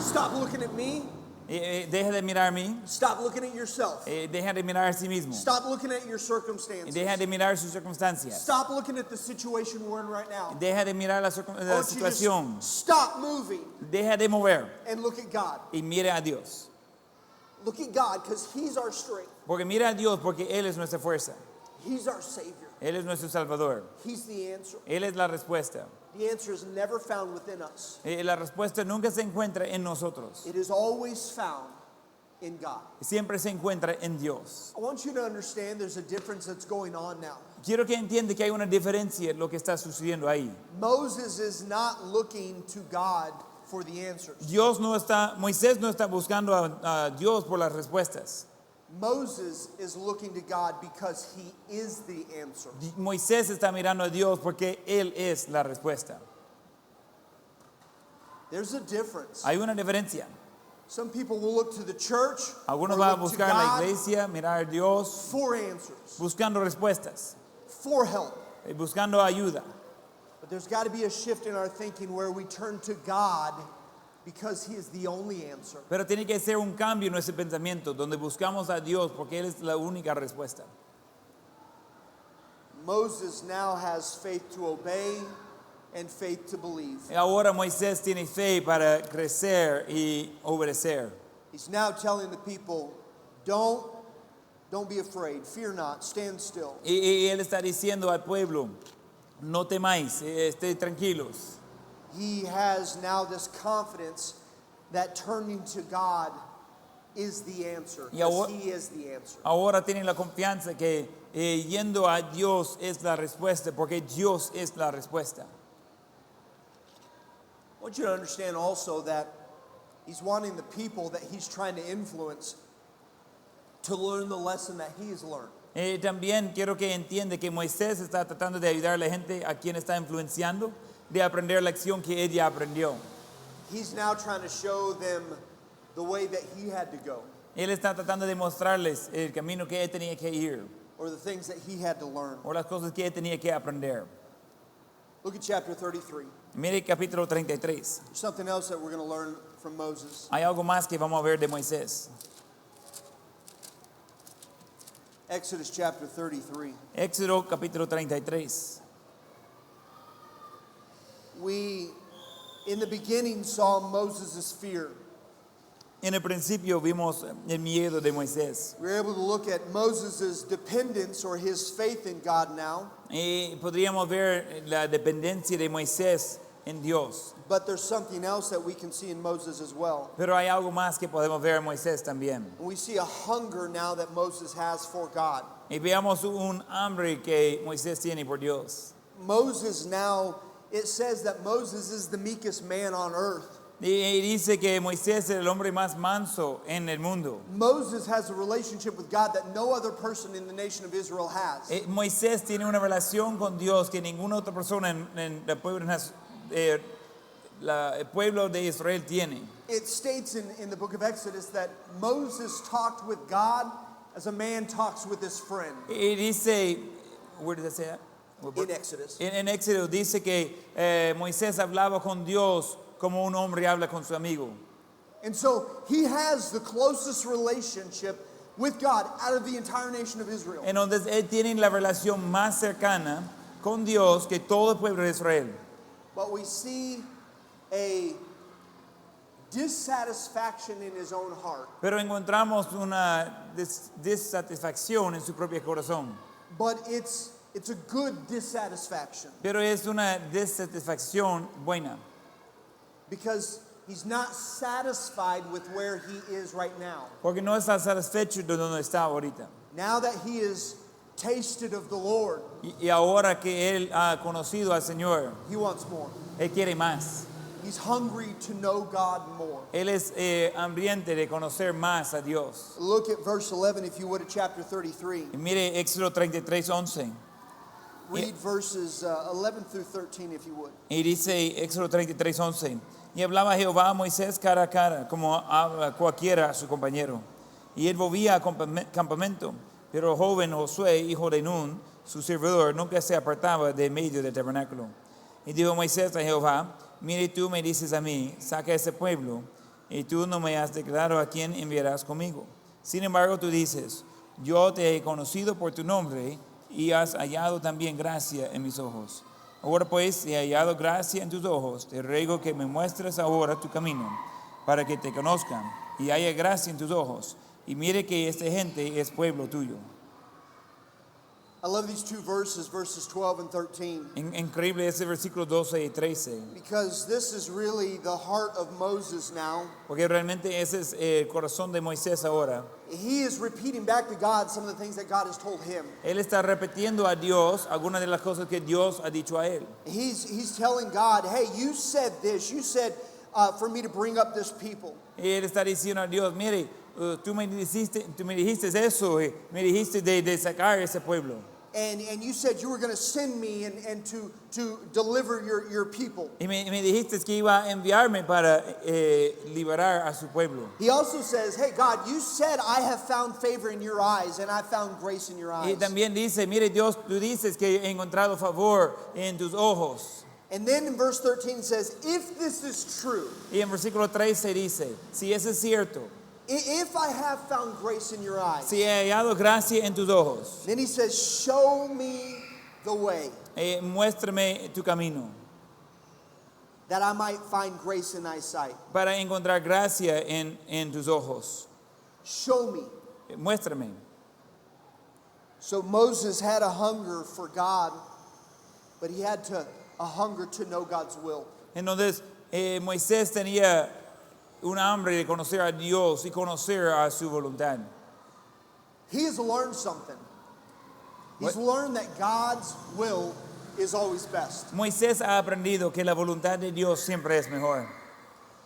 Stop looking at me. Deja de mirar a mí. Stop looking at yourself. Deja de mirar a sí mismo. Stop looking at your circumstances. Deja de mirar sus circunstancias. Stop looking at the situation we're in right now. Deja de mirar la I la want you to situación. stop moving Deja de mover and look at God. y mire a Dios. Look at God because He's our strength. Porque mira a Dios porque Él es nuestra fuerza. He's our Savior. Él es nuestro Salvador. He's the answer. Él es la respuesta. The answer is never found within us. La respuesta nunca se encuentra en nosotros. It is always found in God. Siempre se encuentra en Dios. I want you to understand there's a difference that's going on now. Quiero que entiende que hay una diferencia en lo que está sucediendo ahí. Moses is not looking to God for the answers. Moisés no está buscando a Dios por las respuestas. Moses is looking to God because He is the answer. Moisés está mirando a Dios porque Él es la respuesta. There's a difference. Hay una diferencia. Some people will look to the church Algunos or van a look to buscar la God iglesia, mirar a Dios, for answers, buscando respuestas, for help. buscando ayuda. But there's got to be a shift in our thinking where we turn to God because He is the only answer. Pero tiene que ser un cambio en nuestro pensamiento, donde buscamos a Dios porque Él es la única respuesta. Moses now has faith to obey and faith to believe. Ahora Moisés tiene fe para crecer y obedecer. He's now telling the people, don't be afraid, fear not, stand still. Y Él está diciendo al pueblo, no temáis, estén tranquilos. He has now this confidence that turning to God is the answer. Y ahora- Because He is the answer. Ahora tienen la confianza que yendo a Dios es la respuesta, porque Dios es la respuesta. I want you to understand also that He's wanting the people that He's trying to influence to learn the lesson that He has learned. También quiero que entiende que Moisés está tratando de ayudar a la gente a quien está influenciando de aprender la lección que ella aprendió. He's now trying to show them the way that He had to go, Él está tratando de mostrarles el camino que él tenía que ir or the things that He had to learn. o las cosas que él tenía que aprender. Look at chapter 33. Mire capítulo 33. There's something else that we're going to learn from Moses. Hay algo más que vamos a ver de Moisés. Exodus chapter 33. Éxodo capítulo 33. We, in the beginning, saw Moses' fear. En el principio vimos el miedo de Moisés. We were able to look at Moses' dependence or his faith in God now. Y podríamos ver la dependencia de Moisés en Dios. But there's something else that we can see in Moses as well. Pero hay algo más que podemos ver en Moisés también. And we see a hunger now that Moses has for God. Y veamos un hambre que Moisés tiene por Dios. Moses now, it says that Moses is the meekest man on earth. Y dice que Moisés es el hombre más manso en el mundo. Moses has a relationship with God that no other person in the nation of Israel has. Moisés tiene una relación con Dios que ninguna otra persona en el pueblo de Israel tiene. It states in the book of Exodus that Moses talked with God as a man talks with his friend. Y dice, where did it say that? In Exodus. En Éxodo dice que Moisés hablaba con Dios como un hombre habla con su amigo. And so he has the closest relationship with God out of the entire nation of Israel. Entonces él tiene la relación más cercana con Dios que todo el pueblo de Israel. But we see a dissatisfaction in his own heart. Pero encontramos una desatisfacción en su propio corazón. But it's a good dissatisfaction Pero es una desatisfacción buena. because he's not satisfied with where he is right now. Porque no está satisfecho de donde está ahorita. Now that he has tasted of the Lord, Y ahora que él ha conocido al Señor, he wants more. él quiere más. He's hungry to know God more. Él es hambriente de conocer más a Dios. Look at verse 11, if you would, of chapter 33. Y mire Éxodo 33:11. read verses 11 through 13 if you would. Y dice Éxodo 33:11, y hablaba Jehová a Moisés cara a cara, como habla cualquiera a su compañero. Y él volvía al campamento, pero el joven Josué, hijo de Nun, su servidor, nunca se apartaba de medio del tabernáculo. Y dijo Moisés a Jehová, mire, tú me dices a mí, saca a ese pueblo, y tú no me has declarado a quién enviarás conmigo. Sin embargo, tú dices, yo te he conocido por tu nombre, y has hallado también gracia en mis ojos. Ahora pues, si he hallado gracia en tus ojos, te ruego que me muestres ahora tu camino, para que te conozcan, y haya gracia en tus ojos, y mire que esta gente es pueblo tuyo. I love these two verses, verses 12 and 13, Increíble ese versículo 12 y 13, because this is really the heart of Moses now. porque realmente ese es el corazón de Moisés ahora. He is repeating back to God some of the things that God has told him. Él está repitiendo a Dios algunas de las cosas que Dios ha dicho a él. He's telling God, hey, you said this. You said for me to bring up this people. Y él está diciendo a Dios, mire, tú me dijiste eso, me dijiste de sacar ese pueblo. And you said you were going to send me and to deliver your people. Y me dijiste que iba a enviarme para liberar a su pueblo. He also says, hey, God, you said I have found favor in your eyes and I found grace in your Y eyes. también dice, mire Dios, tú dices que he encontrado favor en tus ojos. And then in verse 13 says, if this is true, Y en versículo 13 dice, si eso es cierto, if I have found grace in your eyes, si he hallado gracia en tus ojos, then he says, show me the way muéstrame tu camino, that I might find grace in thy sight. para encontrar gracia en tus ojos. Show me. Muéstrame. So Moses had a hunger for God, but he had a hunger to know God's will. Entonces, Moisés tenía un hambre de conocer a Dios y conocer a su voluntad. He has learned something. He's What? learned that God's will is always best. Moisés ha aprendido que la voluntad de Dios siempre es mejor.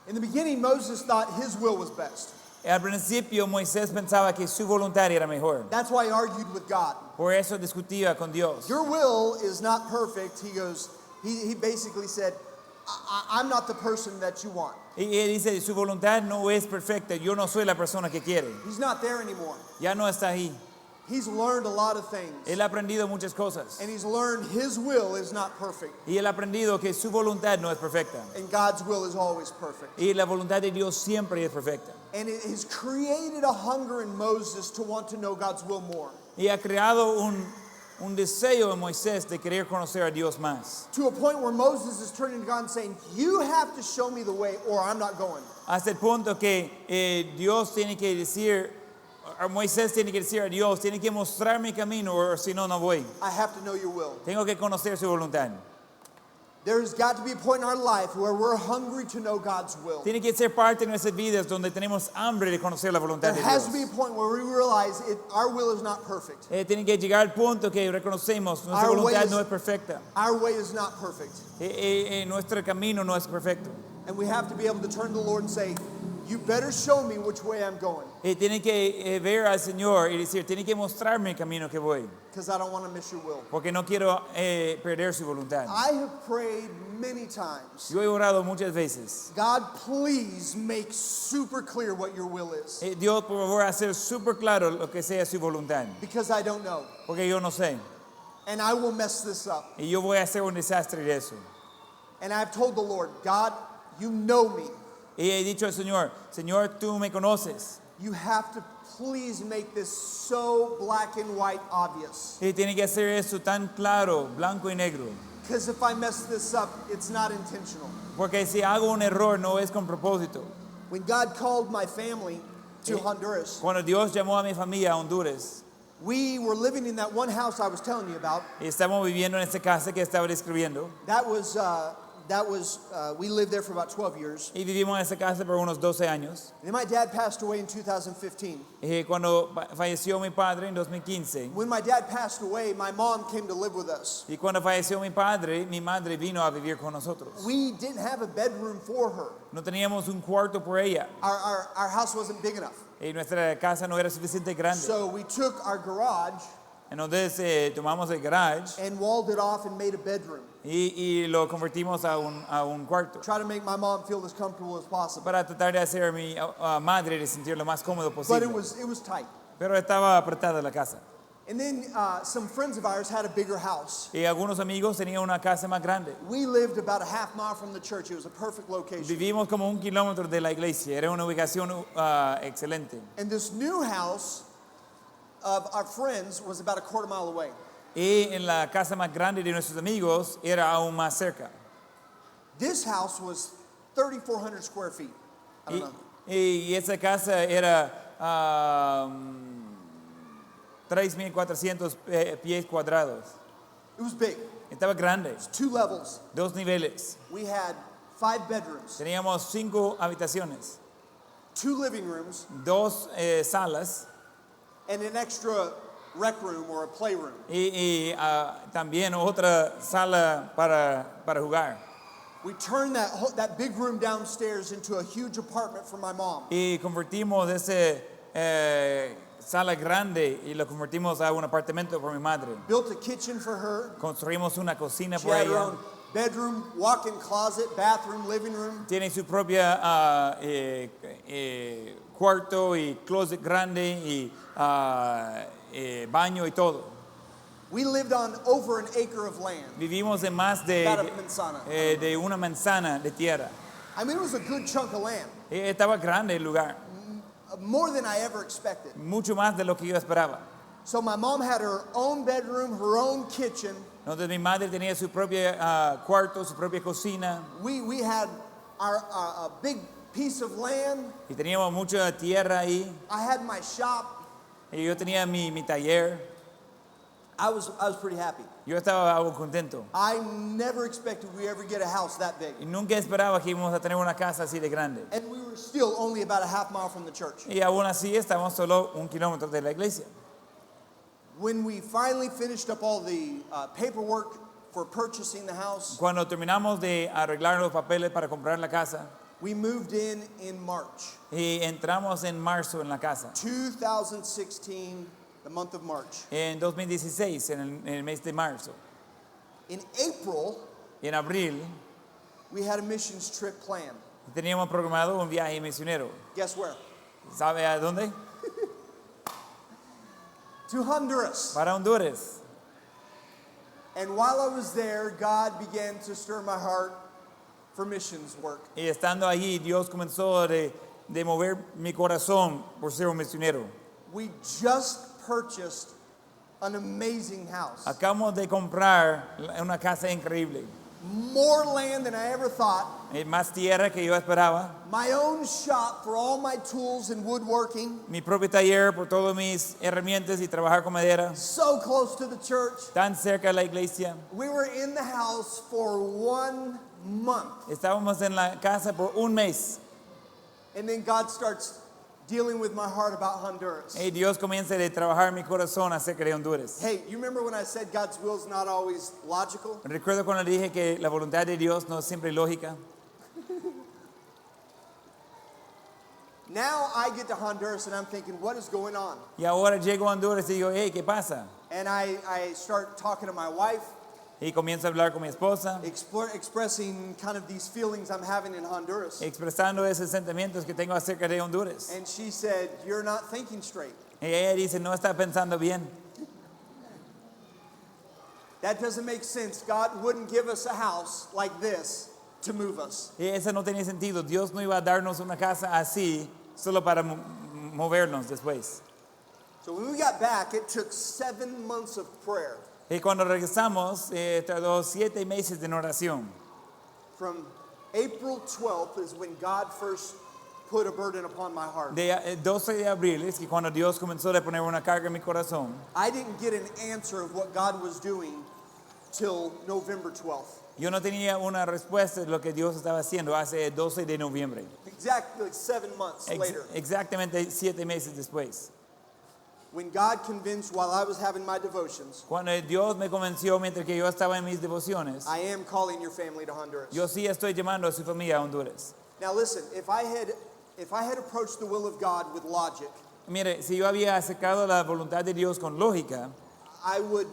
In the beginning, Moses thought his will was best. Al principio, Moisés pensaba que su voluntad era mejor. That's why he argued with God. Por eso discutía con Dios. Your will is not perfect. He goes, he basically said, I'm not the person that you want. Y él dice, su voluntad no es perfecta, yo no soy la persona que quiere. He's not there anymore. Ya no está ahí. He's learned a lot of things. Él ha aprendido muchas cosas. And he's learned his will is not perfect. Y él ha aprendido que su voluntad no es perfecta. And God's will is always perfect. Y la voluntad de Dios siempre es perfecta. And it has created a hunger in Moses to want to know God's will more. Y ha creado un deseo en Moisés de querer conocer a Dios más. To a point where Moses is turning to God and saying, you have to show me the way or I'm not going. Hasta el punto que Dios tiene que decir, Moisés tiene que decir a Dios, tiene que mostrar mi camino o si no, no voy. I have to know your will. Tengo que conocer su voluntad. There's got to be a point in our life where we're hungry to know God's will. Tiene que ser parte de nuestras vidas donde tenemos hambre de conocer la voluntad There de has to be Dios. a point where we realize our will is not perfect. Tiene que llegar al punto que reconocemos nuestra Our voluntad ways- no es perfecta. Our way is not perfect. Nuestro camino no es perfecto. And we have to be able to turn to the Lord and say, you better show me which way I'm going, Tiene que ver al Señor y decir, tiene que mostrarme el camino que voy, because I don't want to miss your will. porque no quiero perder su voluntad. I have prayed many times, Yo he orado muchas veces. God, please make super clear what your will is, Dios, por favor, hacer súper claro lo que sea su voluntad, because I don't know. porque yo no sé. And I will mess this up. Y yo voy a hacer un desastre de eso. And I've told the Lord, God, you know me. Y he dicho al Señor, Señor, tú me conoces. You have to please make this so black and white obvious. Y tiene que hacer eso tan claro, blanco y negro. Because if I mess this up, it's not intentional. Porque si hago un error no es con propósito. When God called my family to Honduras, Cuando Dios llamó a mi familia a Honduras, we were living in that one house I was telling you about. y estamos viviendo en esta casa que estaba describiendo, We lived there for about 12 years. y vivimos en esa casa por unos 12 años. And then my dad passed away in 2015. Y cuando falleció mi padre en 2015, When my dad passed away, my mom came to live with us. y cuando falleció mi padre, mi madre vino a vivir con nosotros. We didn't have a bedroom for her. No teníamos un cuarto por ella, Our house wasn't big enough. y nuestra casa no era suficiente grande. So we took our garage Entonces tomamos el garage and walled it off and made a bedroom. y lo convertimos a un cuarto. Try to make my mom feel as comfortable as possible. Para tratar de hacer a mi madre de sentir lo más cómodo But posible. it was tight. Pero estaba apretada la casa. And then some friends of ours had a bigger house. Y algunos amigos tenían una casa más grande. We lived about a half mile from the church. It was a perfect location. Vivimos como 1 kilómetro de la iglesia. Era una ubicación excelente. And this new house of our friends was about a quarter mile away. Y en la casa más grande de nuestros amigos era aún más cerca. This house was 3,400 square feet. I don't Y, know. y esa casa era 3,400 pies cuadrados. It was big. Estaba grande, 2 levels. 2 niveles. We had 5 bedrooms, Teníamos 5 habitaciones, 2 living rooms, 2 salas and an extra rec room or a playroom. y también otra sala para jugar. We turned that big room downstairs into a huge apartment for my mom. Y convertimos esa sala grande y lo convertimos a un apartamento por mi madre. Built a kitchen for her. Construimos una cocina She por had her ella. own bedroom, walk-in closet, bathroom, living room. Tiene su propia cuarto y closet grande y baño y todo. We lived on over an acre of land. Vivimos en más About a manzana. de una manzana de tierra. I mean, it was a good chunk of land, Estaba grande el lugar, more than I ever expected. mucho más de lo que yo esperaba. So my mom had her own bedroom, her own kitchen. Entonces mi madre tenía su propia cuarto, su propia cocina We had our a big piece of land. y teníamos mucha tierra ahí. I had my shop. Y yo tenía mi taller. I was pretty happy. Yo estaba algo contento. I never expected we ever get a house that big. Y nunca esperaba que íbamos a tener una casa así de grande. And we were still only about a half mile from the church. Y aún así estábamos solo 1 kilómetro de la iglesia. When we finally finished up all the paperwork for purchasing the house, Cuando terminamos de arreglar los papeles para comprar la casa we moved in March, y entramos en marzo en la casa. 2016, the month of March. En 2016, en el mes de marzo. In April, Y en abril we had a missions trip planned. teníamos programado un viaje misionero. Guess where? ¿Sabe a dónde? To Honduras. Para Honduras. And while I was there, God began to stir my heart for missions work. Y estando allí, Dios comenzó de mover mi corazón por ser un misionero. We just purchased an amazing house. Acabamos de comprar una casa increíble. More land than I ever thought. Más tierra que yo esperaba. My own shop for all my tools and woodworking. Mi propio taller por todas mis herramientas y trabajar con madera. So close to the church. Tan cerca de la iglesia. We were in the house for 1 month. Estábamos en la casa por un mes. And then God starts dealing with my heart about Honduras. Y Dios comienza a trabajar mi corazón acerca de Honduras. Hey, you remember when I said God's will is not always logical? Recuerdo cuando dije que la voluntad de Dios no es siempre lógica. Now I get to Honduras and I'm thinking, what is going on? Y ahora llego a Honduras y digo, hey, ¿qué pasa? And I start talking to my wife, Y comienzo a hablar con mi esposa, expressing kind of these feelings I'm having in Honduras. expresando esos sentimientos que tengo acerca de Honduras. And she said, you're not thinking straight. Y ella dice, no está pensando bien. That doesn't make sense. God wouldn't give us a house like this to move us. Y eso no tenía sentido. Dios no iba a darnos una casa así solo para movernos después. So when we got back, it took 7 months of prayer. Y cuando regresamos, tardó 7 meses de oración. From April 12th is when God first put a burden upon my heart. De 12 de abril es que cuando Dios comenzó a poner una carga en mi corazón. I didn't get an answer of what God was doing till November 12th. Yo no tenía una respuesta de lo que Dios estaba haciendo hace 12 de noviembre. Exactly 7 months later. Exactamente 7 meses después. When God convinced while I was having my devotions, Cuando Dios me convenció mientras que yo estaba en mis devociones, I am calling your family to Honduras. yo sí estoy llamando a su familia a Honduras. Now listen, if I had approached the will of God with logic, Mire, si yo había acercado la voluntad de Dios con lógica, I would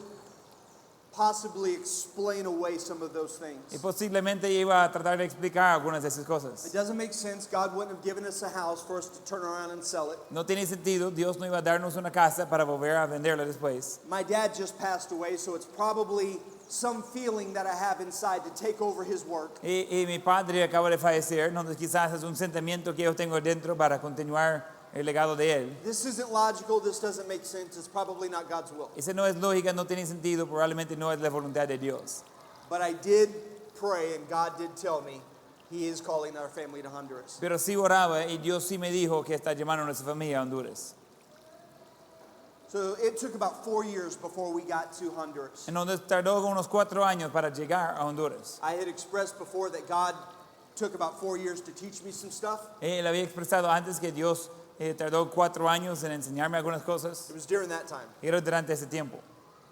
possibly explain away some of those Y things. posiblemente iba a tratar de explicar algunas de esas It cosas. doesn't make sense. God wouldn't have given us a house for us to turn around and sell it. No tiene sentido, Dios no iba a darnos una casa para volver a venderla después. My dad just passed away, so it's probably some feeling that I have inside to take over his work. Y mi padre acaba de fallecer, entonces quizás es un sentimiento que yo tengo dentro para continuar el legado de él. This isn't logical. This doesn't make sense. It's probably not God's will. Esa no es lógica, no tiene sentido, probablemente no es la voluntad de Dios. But I did pray, and God did tell me He is calling our family to Honduras. Pero sí oraba y Dios sí me dijo que está llamando a nuestra familia a Honduras. So it took about 4 years before we got to Honduras. Entonces tardó unos 4 años para llegar a Honduras. I had expressed before that God took about 4 years to teach me some stuff. Él había expresado antes que Dios tardó 4 años en enseñarme algunas cosas. It was during that time. Y era durante ese tiempo.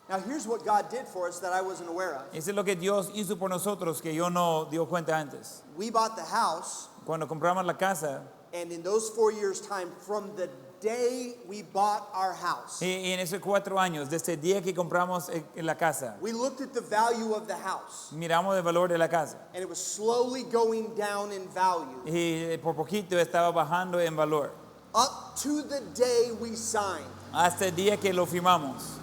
Now here's what God did for us that I wasn't aware of. Eso es lo que Dios hizo por nosotros que yo no dio cuenta antes. We bought the house, Cuando compramos la casa, and in those 4 years' time, from the day we bought our house, y en esos 4 años, desde el día que compramos la casa, we looked at the value of the house, miramos el valor de la casa. and it was slowly going down in value Y por poquito estaba bajando en valor. up to the day we signed. Hasta el día que lo firmamos.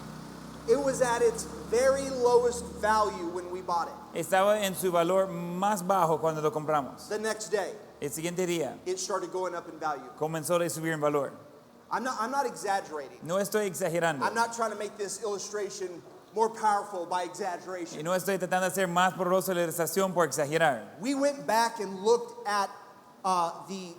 It was at its very lowest value when we bought it. Estaba en su valor más bajo cuando lo compramos. The next day, El siguiente día it started going up in value. comenzó a subir en valor. I'm not exaggerating. No estoy exagerando. I'm not trying to make this illustration more powerful by Y exaggeration. no estoy tratando de hacer más poderosa la ilustración por exagerar. We went back and looked at the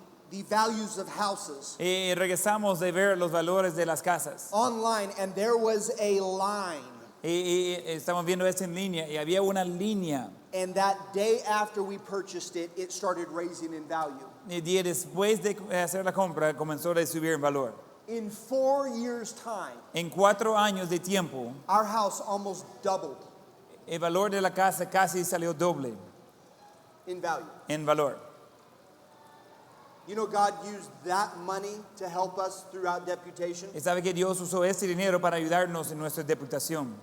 values of houses Y regresamos de ver los valores de las casas. online, and there was a line. Y estamos viendo esto en línea y había una línea. And that day after we purchased it, it started raising in value. El día después de hacer la compra comenzó a subir en valor. In 4 years' time, En 4 años de tiempo, our house almost doubled el valor de la casa casi salió doble in value. en valor. You know, God used that money to help us throughout deputation. Y sabe que Dios usó ese dinero para ayudarnos en nuestra deputación.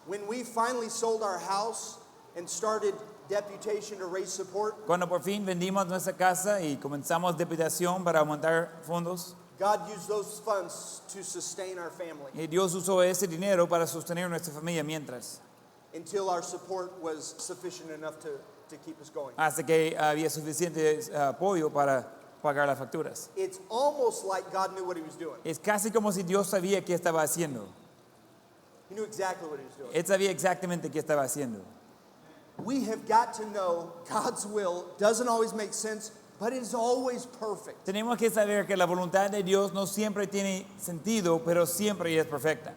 When we finally sold our house and started deputation to raise support, Cuando por fin vendimos nuestra casa y comenzamos deputación para aumentar fondos, God used those funds to sustain our family y Dios usó ese dinero para sostener nuestra familia mientras, until our support was sufficient enough to keep us going. hasta que había suficiente apoyo para pagar las facturas. It's almost like God knew what He was doing. Es casi como si Dios sabía qué estaba haciendo. He knew exactly what He was doing. Él sabía exactamente qué estaba haciendo. We have got to know God's will doesn't always make sense, but it is always perfect. Tenemos que saber que la voluntad de Dios no siempre tiene sentido, pero siempre es perfecta.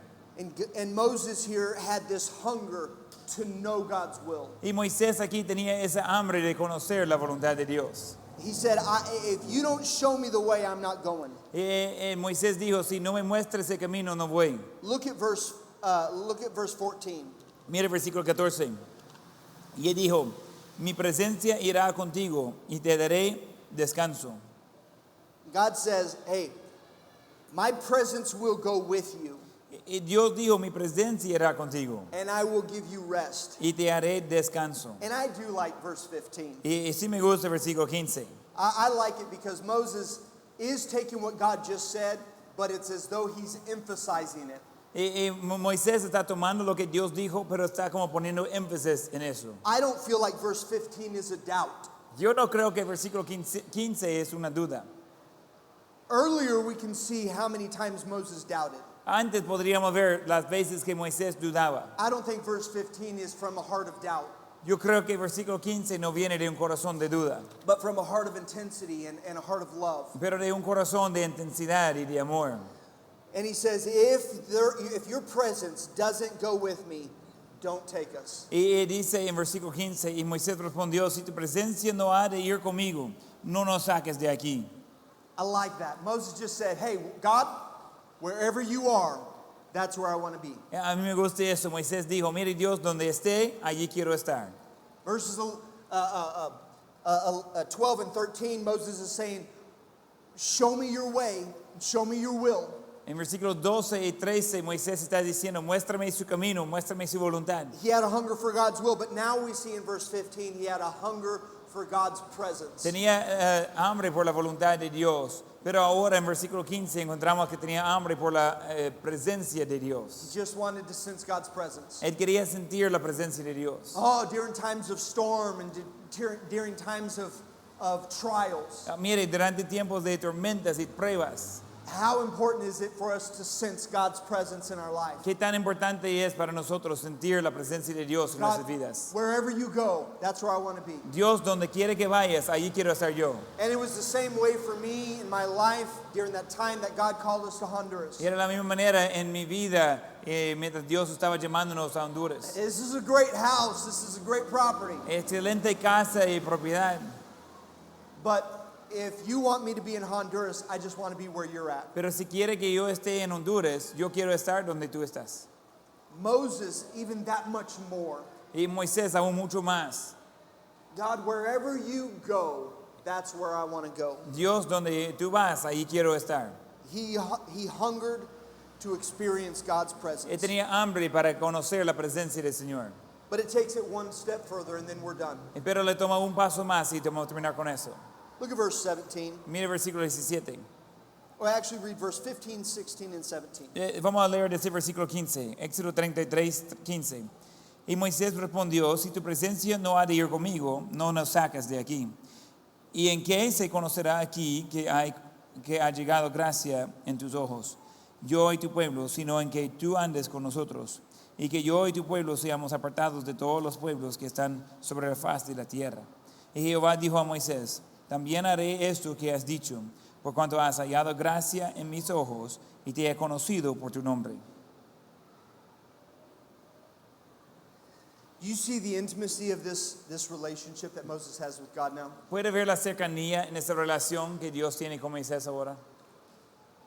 And Moses here had this hunger to know God's will. Y Moisés aquí tenía esa hambre de conocer la voluntad de Dios. He said, if you don't show me the way, I'm not going. Moisés dijo, si no me muestres el camino, no voy. Look at verse 14. Mire el versículo 14. Y él dijo, mi presencia irá contigo y te daré descanso. God says, hey, my presence will go with you, Y Dios dijo, mi presencia irá contigo and I will give you rest. y te haré descanso. And I do like verse 15. Y sí me gusta el versículo 15. I like it because Moses is taking what God just said, but it's as though he's emphasizing it. Moisés está tomando lo que Dios dijo, pero está como poniendo énfasis en eso. I don't feel like verse 15 is a doubt. Yo no creo que el versículo 15 es una duda. Earlier, we can see how many times Moses doubted. Antes podríamos ver las veces que Moisés dudaba. I don't think verse 15 is from a heart of doubt, Yo creo que el versículo 15 no viene de un corazón de duda, but from a heart of intensity and a heart of love. pero de un corazón de intensidad y de amor. And he says, if your presence doesn't go with me, don't take us. Y dice en versículo 15, y Moisés respondió, si tu presencia no ha de ir conmigo, no nos saques de aquí. I like that. Moses just said, hey, God, wherever you are, that's where I want to be. A mí me gusta eso. Moisés dijo, mire Dios, donde esté, allí quiero estar. Verses 12 and 13, Moses is saying, show me your way, show me your will. En versículos 12 y 13 Moisés está diciendo, muéstrame su camino, muéstrame su voluntad. He had a hunger for God's will, but now we see in verse 15 he had a hunger for God's presence. Tenía hambre por la voluntad de Dios, pero ahora en versículo 15 encontramos que tenía hambre por la presencia de He Dios. just wanted to sense God's presence. Él quería sentir la presencia de Dios. Oh, during times of storm and during times of trials, Mire, durante tiempos de tormentas y pruebas, how important is it for us to sense God's presence in our life? qué tan importante es para nosotros sentir la presencia de Dios en God, nuestras vidas. wherever you go, that's where I want to be. Dios, donde quiere que vayas, allí quiero estar yo. And it was the same way for me in my life during that time that God called us to Honduras. Y era la misma manera en mi vida mientras Dios estaba llamándonos a Honduras. This is a great house. This is a great property. Excelente casa y propiedad. But if you want me to be in Honduras, I just want to be where you're at. Pero si quiere que yo esté en Honduras, yo quiero estar donde tú estás. Moses, even that much more. Y Moisés aún mucho más. God, wherever you go, that's where I want to go. Dios, donde tú vas, ahí quiero estar. He hungered to experience God's Él presence. tenía hambre para conocer la presencia del Señor. But it takes it one step further and then we're done. Pero le toma un paso más y vamos a terminar con eso. Look at verse 17. Mire versículo 17. Or actually read verse 15, 16, and 17. Vamos a leer ese versículo 15, Éxodo 33, 15. Y Moisés respondió, si tu presencia no ha de ir conmigo, no nos sacas de aquí. ¿Y en qué se conocerá aquí que ha llegado gracia en tus ojos, yo y tu pueblo, sino en que tú andes con nosotros, y que yo y tu pueblo seamos apartados de todos los pueblos que están sobre la faz de la tierra? Y Jehová dijo a Moisés, también haré esto que has dicho, por cuanto has hallado gracia en mis ojos y te he conocido por tu nombre. Do you see the intimacy of this relationship that Moses has with God now? ¿Puede ver la cercanía en esa relación que Dios tiene con Moisés ahora?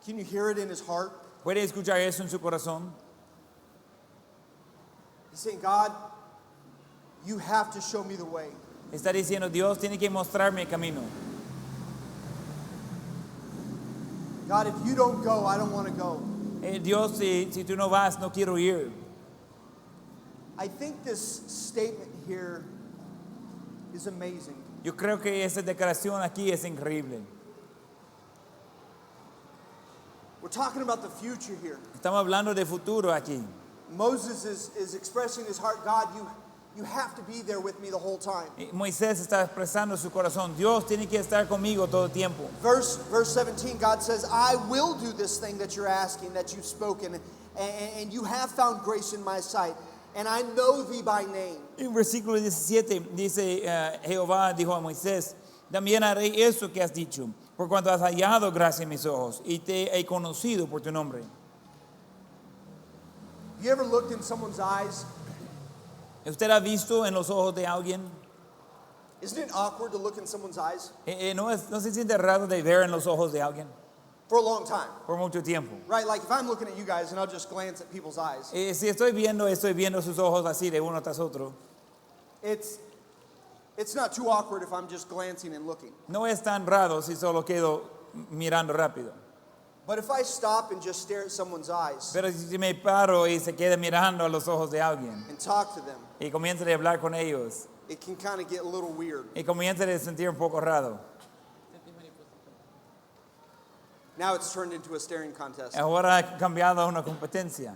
Can you hear it in his heart? ¿Puede escuchar eso en su corazón? He's saying, God, you have to show me the way. Está diciendo, Dios tiene que mostrarme el camino. God, if you don't go, I don't want to go. Dios, si tú no vas, no quiero ir. I think this statement here is amazing. Yo creo que esa declaración aquí es increíble. We're talking about the future here. Estamos hablando de futuro aquí. Moses is expressing his heart, God, you have to be there with me the whole time. Moisés está expresando su corazón. Dios tiene que estar conmigo todo el tiempo. Verse 17, God says, I will do this thing that you're asking, that you've spoken, and you have found grace in my sight, and I know thee by name. En versículo 17 dice, Jehová dijo a Moisés, también haré eso que has dicho, por cuanto has hallado gracia en mis ojos y te he conocido por tu nombre. Have you ever looked in someone's eyes? ¿Usted ha visto en los ojos de alguien? Isn't it awkward to look in someone's eyes? ¿No se siente raro de ver en los ojos de alguien For a long time, por mucho tiempo? right? Like if I'm looking at you guys and I'll just glance at people's eyes, Si estoy viendo sus ojos así de uno tras otro. it's not too awkward if I'm just glancing and looking. No es tan raro si solo quedo mirando rápido. But if I stop and just stare at someone's eyes Pero si me paro y se queda mirando a los ojos de alguien and talk to them, y comienza a hablar con ellos it can kind of get a little weird. y comienza a sentir un poco raro. Now it's turned into a staring contest. Ahora ha cambiado a una competencia.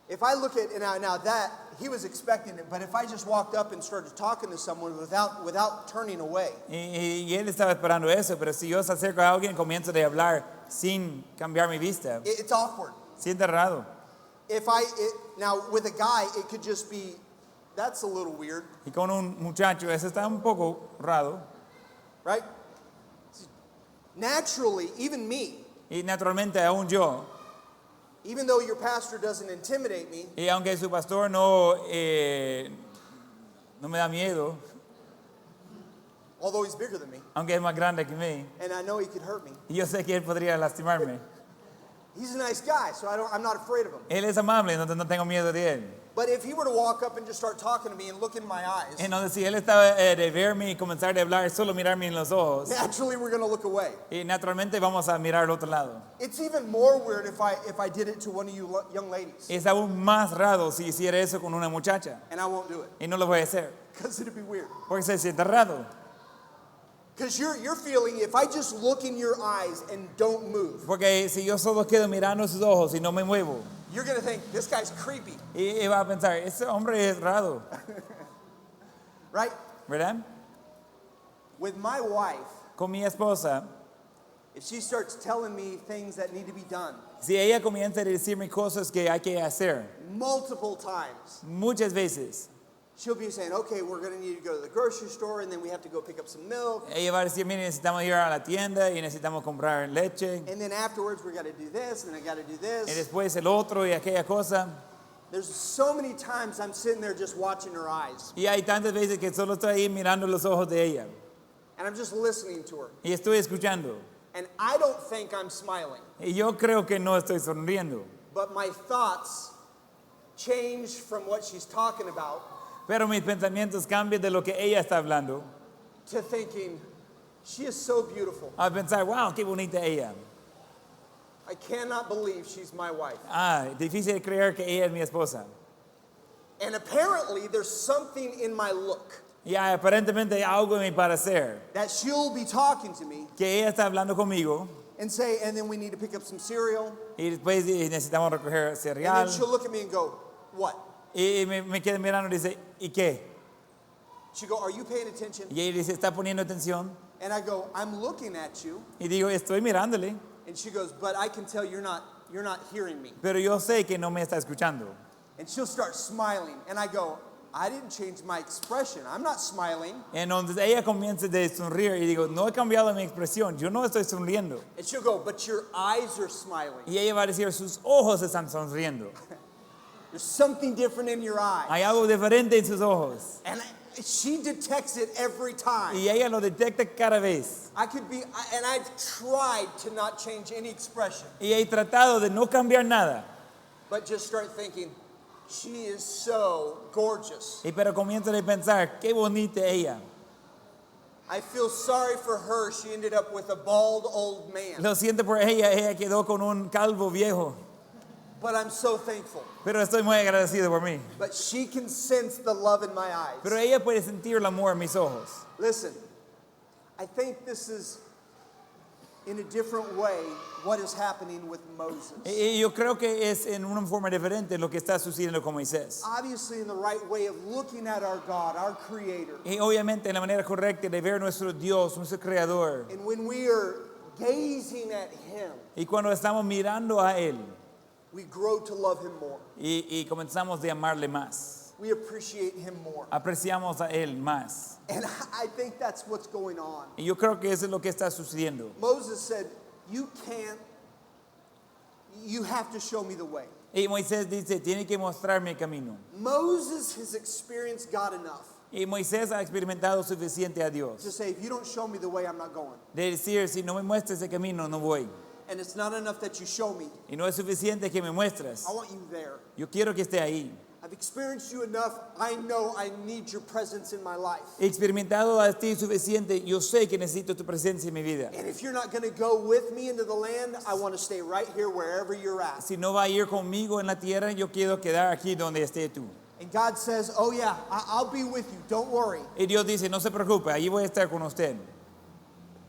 If I look at now that he was expecting it, but if I just walked up and started talking to someone without turning away, Y él estaba esperando eso, pero si yo se acerco a alguien, comienzo a hablar sin cambiar mi vista. it's awkward. Siente raro. Now with a guy, it could just be, that's a little weird, Y con un muchacho, eso está un poco raro. right? Naturally, even me, Y naturalmente aún yo, even though your pastor doesn't intimidate me, y aunque su pastor no me da miedo, although he's bigger than me, aunque es más grande que mí, and I know he could hurt me, y yo sé que él podría lastimarme. he's a nice guy, so I'm not afraid of him. Él es amable, no tengo miedo de él. But if he were to walk up and just start talking to me and look in my eyes, Entonces, si él estaba de verme y comenzar a hablar, solo mirarme en los ojos, naturally we're going to look away. y naturalmente vamos a mirar al otro lado. It's even more weird if I did it to one of you young ladies, Es aún más raro si hiciera eso con una muchacha, and I won't do it y no lo voy a hacer, because it'd be weird. porque se siente raro. Because you're feeling, if I just look in your eyes and don't move, Porque si yo solo quedo mirando sus ojos y no me muevo, you're going to think, this guy's creepy, y va a pensar, ese hombre es raro, right? ¿verdad? With my wife, Con mi esposa, if she starts telling me things that need to be done si ella comienza a decirme cosas que hay que hacer, multiple times, muchas veces, she'll be saying, okay, we're going to need to go to the grocery store, and then we have to go pick up some milk, ella va a decir, mire, necesitamos ir a la tienda y necesitamos comprar leche, and then afterwards we got to do this, and I got to do y this. después el otro y aquella cosa. There's so many times I'm sitting there just watching her eyes, Y hay tantas veces que solo estoy ahí mirando los ojos de ella, and I'm just listening to her, y estoy escuchando. and I don't think I'm smiling, Y yo creo que no estoy sonriendo, but my thoughts change from what she's talking about pero mis pensamientos cambian de lo que ella está hablando to thinking, she is so beautiful. a pensar, wow, qué bonita ella. I cannot believe she's my wife. Ah, difícil de creer que ella es mi esposa. And apparently there's something in my look Y aparentemente hay algo en mi parecer, that she'll be talking to me que ella está hablando conmigo, and say, and then we need to pick up some cereal. y después necesitamos recoger And cereal, then she'll look at me and go, what? y me queda mirando y dice, ¿y qué? She'll go, are you paying attention? Y ella dice, ¿está poniendo atención? And I go, I'm looking at you. Y digo, estoy mirándole, And she goes, but I can tell you're not hearing me. pero yo sé que no me está escuchando. And she'll start smiling. And I go, I didn't change my expression. I'm not smiling. Entonces ella comienza a sonreír y digo, no he cambiado mi expresión, yo no estoy sonriendo. And she'll go, but your eyes are smiling. Y ella va a decir, sus ojos están sonriendo. There's something different in your eyes. Hay algo diferente en sus ojos. And she detects it every time. Y ella lo detecta cada vez. And I've tried to not change any expression, Y he tratado de no cambiar nada. but just start thinking, she is so gorgeous. Y pero comienzo a pensar, qué bonita ella. I feel sorry for her. She ended up with a bald old man. Lo siento por ella quedó con un calvo viejo. But I'm so thankful. Pero estoy muy agradecido por mí. But she can sense the love in my eyes. Pero ella puede sentir el amor en mis ojos. Listen, I think this is, in a different way, what is happening with Moses. Y yo creo que es en una forma diferente lo que está sucediendo con Moisés. Obviously, in the right way of looking at our God, our Creator. Y obviamente en la manera correcta de ver nuestro Dios, nuestro Creador. And when we are gazing at Him, Y cuando estamos mirando a Él we grow to love Him more. y comenzamos de amarle más. We appreciate Him more. Apreciamos a Él más. And I think that's what's going on. Y yo creo que eso es lo que está sucediendo. Moses said, you have to show me the way. Y Moisés dice, tiene que mostrarme el camino. Moses has experienced God enough Y Moisés ha experimentado suficiente a to Dios. say, if you don't show me the way, I'm not going. De decir, si no me muestras ese camino, no voy. And it's not enough that you show me. Y no es suficiente que me muestras. I want you there. Yo quiero que esté ahí. I've experienced you enough. I know I need your presence in my life. He experimentado a ti suficiente. Yo sé que necesito tu presencia en mi vida. And if you're not going to go with me into the land, I want to stay right here wherever you're at. Si no va a ir conmigo en la tierra, yo quiero quedar aquí donde esté tú. And God says, oh yeah, I'll be with you. Don't worry. Y Dios dice, no se preocupe, allí voy a estar con usted.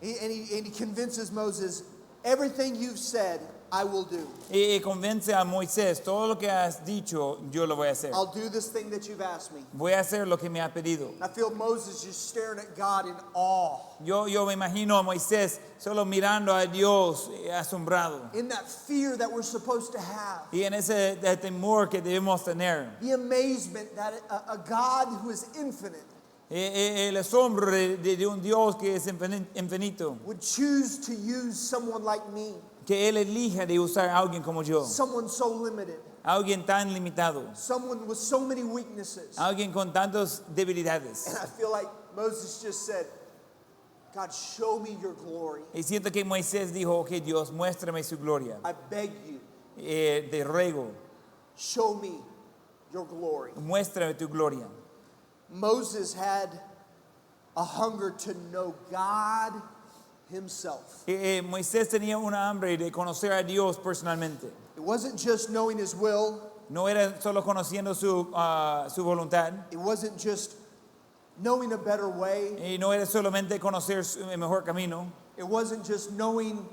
And he convinces Moses, everything you've said, I will do. Y convence a Moisés, todo lo que has dicho, yo lo voy a hacer. I'll do this thing that you've asked me. Voy a hacer lo que me ha pedido. I feel Moses just staring at God in awe. Yo me imagino a Moisés solo mirando a Dios asombrado. In that fear that we're supposed to have. Y en ese temor que debemos tener. The amazement that a God who is infinite El asombro de un Dios que es infinito. would choose to use someone like me. Que Él elija de usar a alguien como yo. Someone so limited. Alguien tan limitado. Someone with so many weaknesses. Alguien con tantas debilidades. And I feel like Moses just said, God, show me your glory. Y siento que Moisés dijo, ok, Dios, muéstrame su gloria. I beg you, Te ruego, show me your glory. Muéstrame tu gloria. Moses had a hunger to know God himself. Moisés tenía una hambre de conocer a Dios personalmente. It wasn't just knowing his will. No era solo conociendo su voluntad. It wasn't just knowing a better way. Y no era solamente conocer el mejor camino. It wasn't just knowing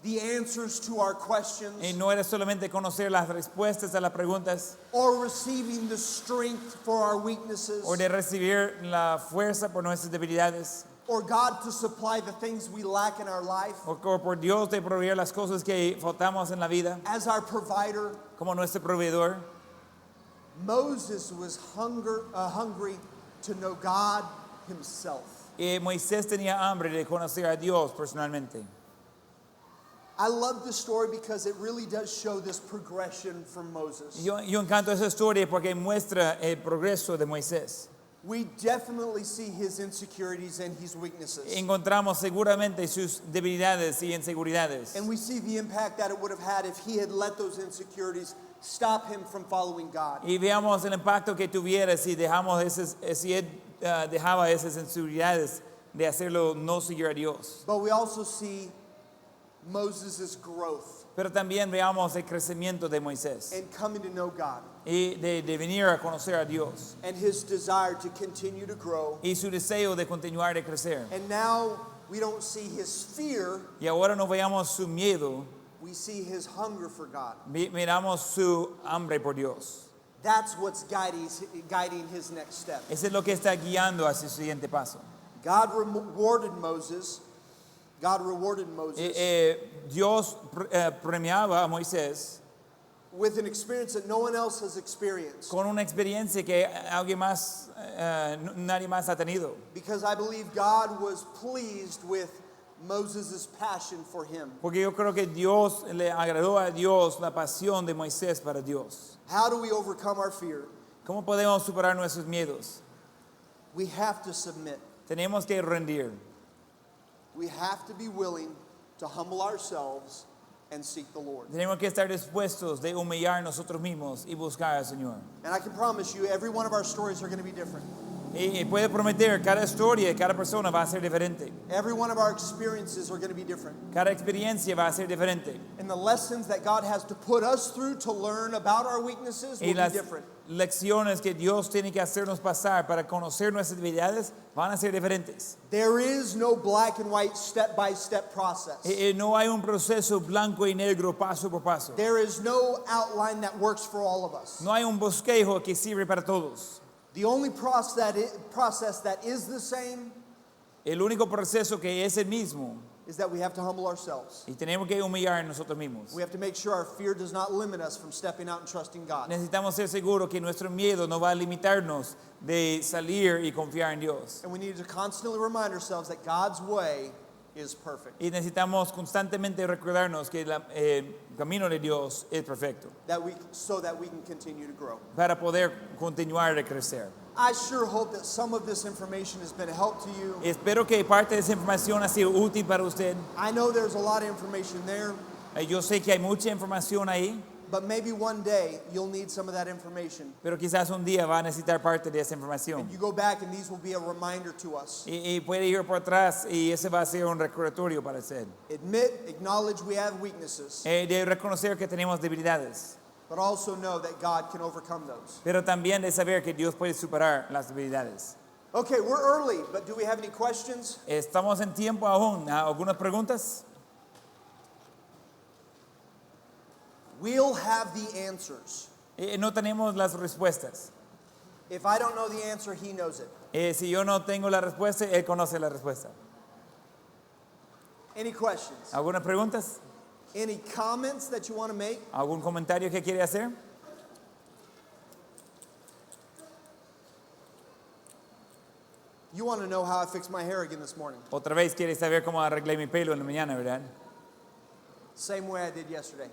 the answers to our questions Y no era solamente conocer las respuestas a las preguntas or receiving the strength for our weaknesses o de recibir la fuerza por nuestras debilidades or God to supply the things we lack in our life o por Dios de proveer las cosas que faltamos en la vida as our provider. como nuestro proveedor. Moses was hungry to know God himself. Moisés tenía hambre de conocer a Dios personalmente. I love this story because it really does show this progression from Moses. Yo encanto esa historia porque muestra el progreso de Moisés. We definitely see his insecurities and his weaknesses. Encontramos seguramente sus debilidades y inseguridades. And we see the impact that it would have had if he had let those insecurities stop him from following God. Y veamos el impacto que tuviera si él dejaba esas inseguridades de hacerlo no seguir a Dios. But we also see Moses' growth Pero también veamos el crecimiento de Moisés and coming to know God y de venir a conocer a Dios and his desire to continue to grow. y su deseo de continuar de crecer. And now we don't see his fear, Y ahora no veamos su miedo, we see his hunger for God. miramos su hambre por Dios. That's what's guiding his next step. Eso es lo que está guiando hacia su siguiente paso. God rewarded Moses. Dios premiaba a Moisés with an experience that no one else has experienced. con una experiencia que nadie más ha tenido. Because I believe God was pleased with Moses' passion for him. Porque yo creo que Dios le agradó a Dios la pasión de Moisés para Dios. How do we overcome our fear? ¿Cómo podemos superar nuestros miedos? We have to submit. Tenemos que rendir. We have to be willing to humble ourselves and seek the Lord. Tenemos que estar dispuestos de humillar nosotros mismos y buscar al Señor. And I can promise you, every one of our stories are going to be different. Y puede prometer, cada historia, cada persona va a ser diferente. Every one of our experiences are going to be different. Cada experiencia va a ser diferente. And the lessons that God has to put us through to learn about our weaknesses will Y be las different. lecciones que Dios tiene que hacernos pasar para conocer nuestras debilidades van a ser diferentes. There is no black and white step-by-step process. No hay un proceso blanco y negro paso por paso. There is no outline that works for all of us. No hay un bosquejo que sirve para todos. The only process that is the same El único proceso que es el mismo is that we have to humble ourselves. y tenemos que humillar nosotros mismos. We have to make sure our fear does not limit us from stepping out and trusting God. Necesitamos ser seguros que nuestro miedo no va a limitarnos de salir y confiar en Dios. And we need to constantly remind ourselves that God's way is perfect. Y necesitamos constantemente recordarnos que el camino de Dios es perfecto So that we can continue to grow. para poder continuar a crecer. I sure hope that some of this information has been a help to you. Espero que parte de esa información ha sido útil para usted. I know there's a lot of information there, Yo sé que hay mucha información ahí, but maybe one day you'll need some of that information. pero quizás un día va a necesitar parte de esa And información. you go back and these will be a reminder to us. Y puede ir por atrás y ese va a ser un recordatorio para usted. Acknowledge we have weaknesses, De reconocer que tenemos debilidades, but also know that God can overcome those. pero también de saber que Dios puede superar las debilidades. Okay, we're early, but do we have any questions? Estamos en tiempo aún. ¿Algunas preguntas? We'll have the answers. No tenemos las respuestas. If I don't know the answer, he knows it. Si yo no tengo la respuesta, Él conoce la respuesta. Any questions? ¿Algunas preguntas? Any comments that you want to make? ¿Algún comentario que quiere hacer? You want to know how I fixed my hair again this morning. Otra vez quiere saber cómo arreglé mi pelo en la mañana, ¿verdad? Same way I did yesterday,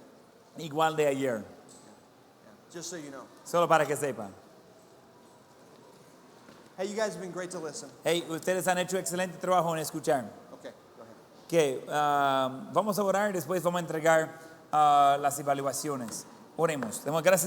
Igual de ayer, just so you know. solo para que sepan. Hey, you guys have been great to listen. Hey, ustedes han hecho excelente trabajo en escuchar. Okay, go ahead. Que vamos a orar y después vamos a entregar las evaluaciones. Oremos. Demos gracias.